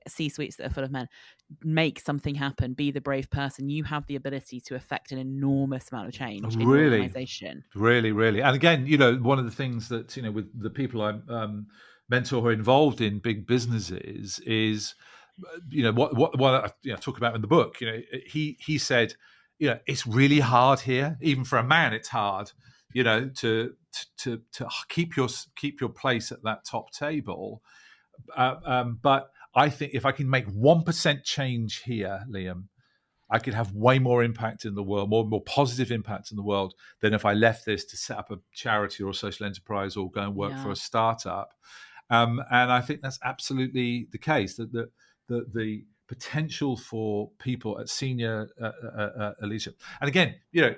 C-suites that are full of men. Make something happen. Be the brave person. You have the ability to affect an enormous amount of change in your organization. Really, really. And again, one of the things that, with the people I mentor who are involved in big businesses is, what I talk about in the book. He said, it's really hard here, even for a man. It's hard, to keep your place at that top table. But I think if I can make 1% change here, Liam, I could have way more impact in the world, more positive impact in the world than if I left this to set up a charity or a social enterprise or go and work for a startup. And I think that's absolutely the case. That the potential for people at senior leadership, and again, you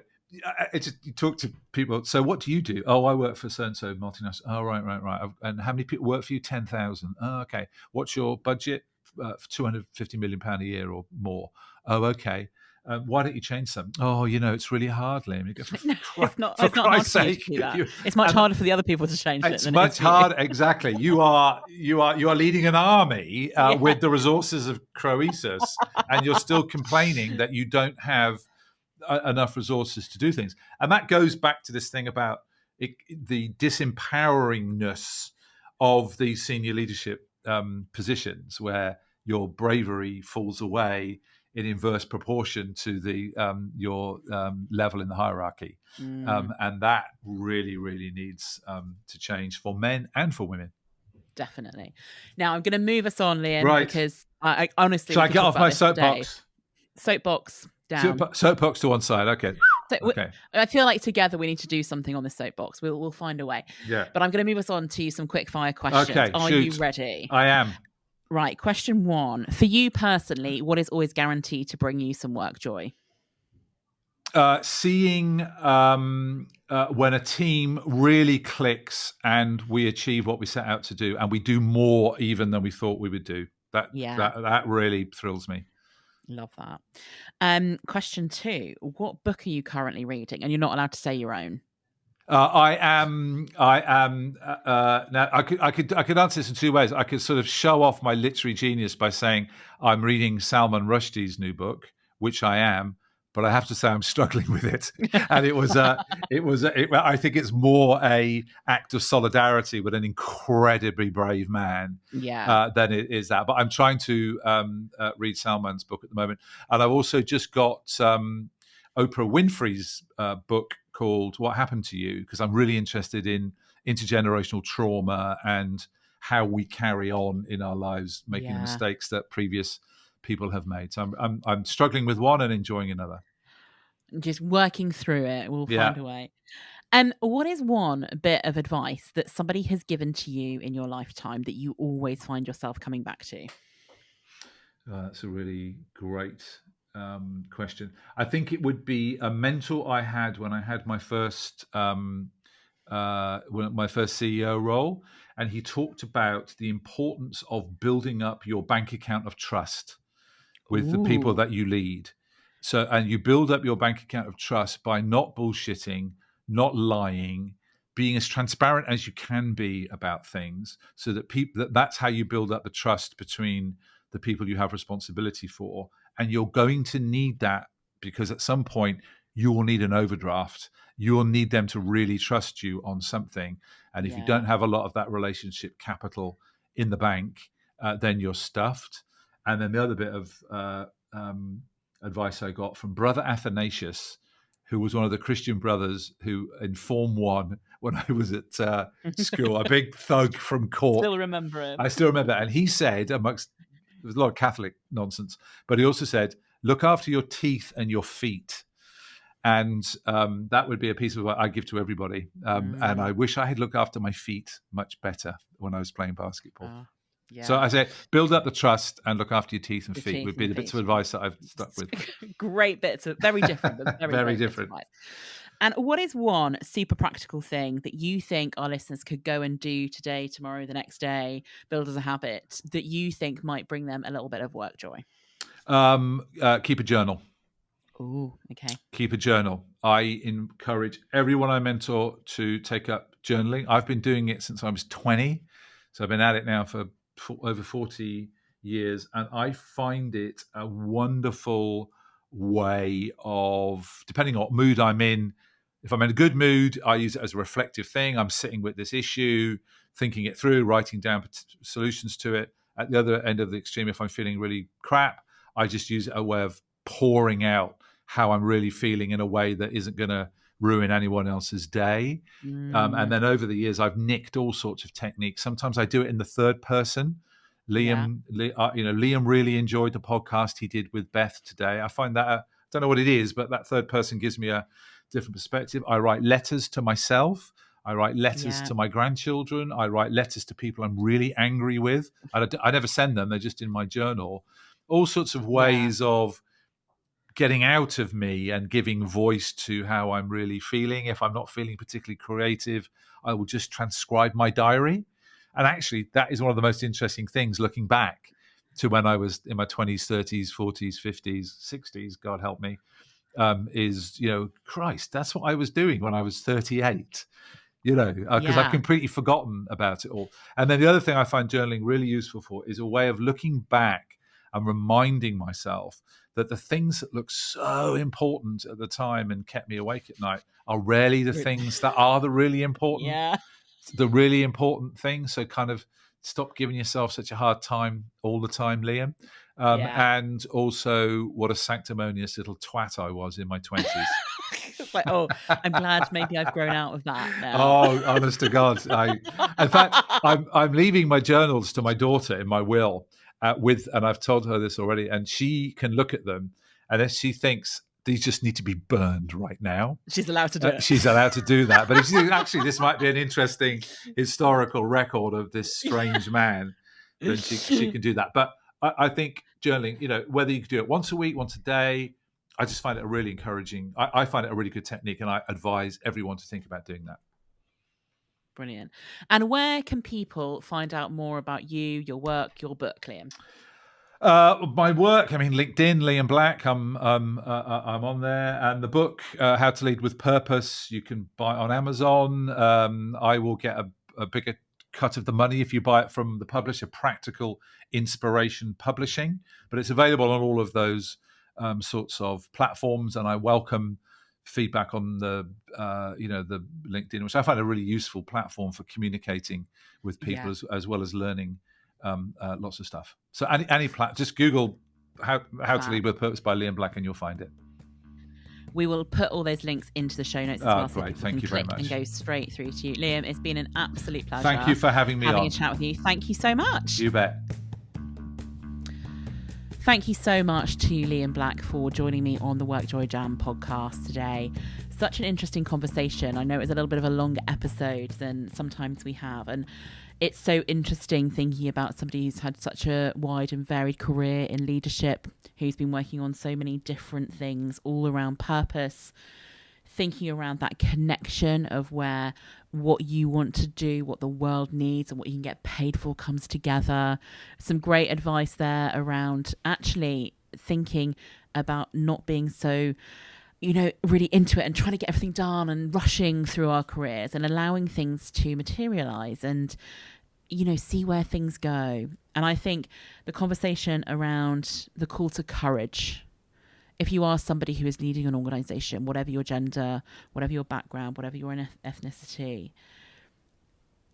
talk to people. So, what do you do? Oh, I work for so and so multinational. Oh, right. And how many people work for you? 10,000. Oh, okay. What's your budget? For £250 million a year or more. Oh, okay. Why don't you change something? Oh, it's really hard, Liam. You go, it's not hard for you to do that. It's much harder for the other people to change it. It's much harder. Exactly. You are leading an army with the resources of Croesus, and you're still complaining that you don't have enough resources to do things. And that goes back to this thing about the disempoweringness of these senior leadership positions, where your bravery falls away in inverse proportion to your level in the hierarchy. And that really, really needs to change for men and for women. Definitely. Now, I'm going to move us on, Liam, right. because I honestly... Shall I get off my soapbox? Soapbox down. Soapbox to one side, okay. Okay. I feel like together we need to do something on this soapbox. We'll find a way. Yeah. But I'm going to move us on to some quick fire questions. Okay, Are you ready? I am. Right. Question 1. For you personally, what is always guaranteed to bring you some work joy? Seeing when a team really clicks and we achieve what we set out to do, and we do more even than we thought we would do. That really thrills me. Love that. Question 2. What book are you currently reading? And you're not allowed to say your own. I am. Now, I could answer this in 2 ways. I could sort of show off my literary genius by saying I'm reading Salman Rushdie's new book, which I am, but I have to say I'm struggling with it. And I think it's more a act of solidarity with an incredibly brave man than it is that. But I'm trying to read Salman's book at the moment, and I've also just got Oprah Winfrey's book called What Happened to You, because I'm really interested in intergenerational trauma and how we carry on in our lives, making the mistakes that previous people have made. So I'm struggling with one and enjoying another. Just working through it. We'll find a way. And what is one bit of advice that somebody has given to you in your lifetime that you always find yourself coming back to? That's a really great question. I think it would be a mentor I had when I had my first CEO role, and he talked about the importance of building up your bank account of trust with the people that you lead. So, and you build up your bank account of trust by not bullshitting, not lying, being as transparent as you can be about things, so that that's how you build up the trust between the people you have responsibility for. And you're going to need that, because at some point you will need an overdraft. You will need them to really trust you on something. And if you don't have a lot of that relationship capital in the bank, then you're stuffed. And then the other bit of advice I got from Brother Athanasius, who was one of the Christian brothers who in Form 1, when I was at school, a big thug from Cork. Still remember him. I still remember. And he said, amongst... there was a lot of Catholic nonsense, but he also said, look after your teeth and your feet. And that would be a piece of what I give to everybody. And I wish I had looked after my feet much better when I was playing basketball. So I say, build up the trust and look after your teeth and feet would be the bits of advice that I've stuck with. Great bits. Very different, but very different. And what is one super practical thing that you think our listeners could go and do today, tomorrow, the next day, build as a habit, that you think might bring them a little bit of work joy? Keep a journal. Ooh, okay. Keep a journal. I encourage everyone I mentor to take up journaling. I've been doing it since I was 20. So I've been at it now for over 40 years, and I find it a wonderful way of, depending on what mood I'm in. If I'm in a good mood, I use it as a reflective thing. I'm sitting with this issue, thinking it through, writing down solutions to it. At the other end of the extreme, if I'm feeling really crap, I just use it as a way of pouring out how I'm really feeling in a way that isn't going to ruin anyone else's day. And then over the years, I've nicked all sorts of techniques. Sometimes I do it in the third person. Liam really enjoyed the podcast he did with Beth today. I find that, I don't know what it is, but that third person gives me a different perspective. I write letters to myself. I write letters to my grandchildren. I write letters to people I'm really angry with. I never send them. They're just in my journal. All sorts of ways of getting out of me and giving voice to how I'm really feeling. If I'm not feeling particularly creative, I will just transcribe my diary. And actually, that is one of the most interesting things looking back to when I was in my 20s, 30s, 40s, 50s, 60s, God help me, is, Christ, that's what I was doing when I was 38, because I've completely forgotten about it all. And then the other thing I find journaling really useful for is a way of looking back and reminding myself that the things that look so important at the time and kept me awake at night are rarely the things that are the really important. The really important thing. So kind of stop giving yourself such a hard time all the time, Liam. And also what a sanctimonious little twat I was in my 20s. It's like, I'm glad maybe I've grown out of that now. Oh, honest to God. In fact, I'm leaving my journals to my daughter in my will and I've told her this already, and she can look at them, and if she thinks these just need to be burned right now, she's allowed to do it. She's allowed to do that. But if she actually, this might be an interesting historical record of this strange man, then she can do that. But I think journaling, whether you can do it once a week, once a day, I just find it a really encouraging. I find it a really good technique, and I advise everyone to think about doing that. Brilliant. And where can people find out more about you, your work, your book, Liam? My work, LinkedIn, Liam Black, I'm on there. And the book, How to Lead with Purpose, you can buy it on Amazon. I will get a bigger cut of the money if you buy it from the publisher, Practical Inspiration Publishing. But it's available on all of those sorts of platforms. And I welcome feedback on the LinkedIn, which I find a really useful platform for communicating with people as well as learning lots of stuff. So just Google how to Lead with Purpose by Liam Black and you'll find it. We will put all those links into the show notes as well. Great. Thank you very much. And go straight through to you. Liam, it's been an absolute pleasure. Thank you for having me having a chat with you. Thank you so much. You bet. Thank you so much to Liam Black for joining me on the WorkJoy Jam podcast today. Such an interesting conversation. I know it's a little bit of a longer episode than sometimes we have. And it's so interesting thinking about somebody who's had such a wide and varied career in leadership, who's been working on so many different things all around purpose, thinking around that connection of where what you want to do, what the world needs, and what you can get paid for comes together. Some great advice there around actually thinking about not being so, really into it and trying to get everything done and rushing through our careers and allowing things to materialize and, see where things go. And I think the conversation around the call to courage, if you are somebody who is leading an organization, whatever your gender, whatever your background, whatever your ethnicity,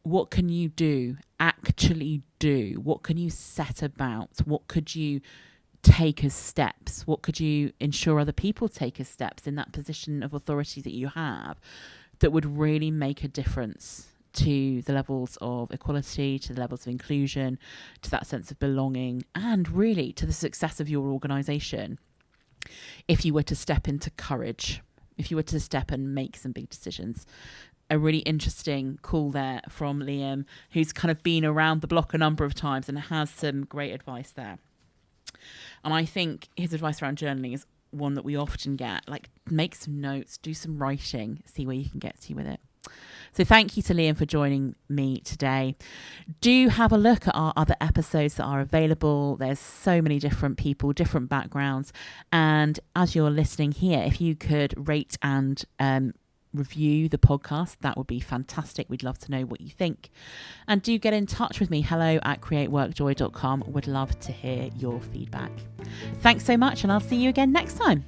what can you actually do? What can you set about? What could you take as steps? What could you ensure other people take as steps in that position of authority that you have that would really make a difference to the levels of equality, to the levels of inclusion, to that sense of belonging, and really to the success of your organization? If you were to step into courage, if you were to step and make some big decisions. A really interesting call there from Liam, who's kind of been around the block a number of times and has some great advice there. And I think his advice around journaling is one that we often get, like make some notes, do some writing, see where you can get to with it. So thank you to Liam for joining me today. Do have a look at our other episodes that are available. There's so many different people, different backgrounds. And as you're listening here, if you could rate and review the podcast. That would be fantastic. We'd love to know what you think. And do get in touch with me, hello@createworkjoy.com. Would love to hear your feedback. Thanks so much, and I'll see you again next time.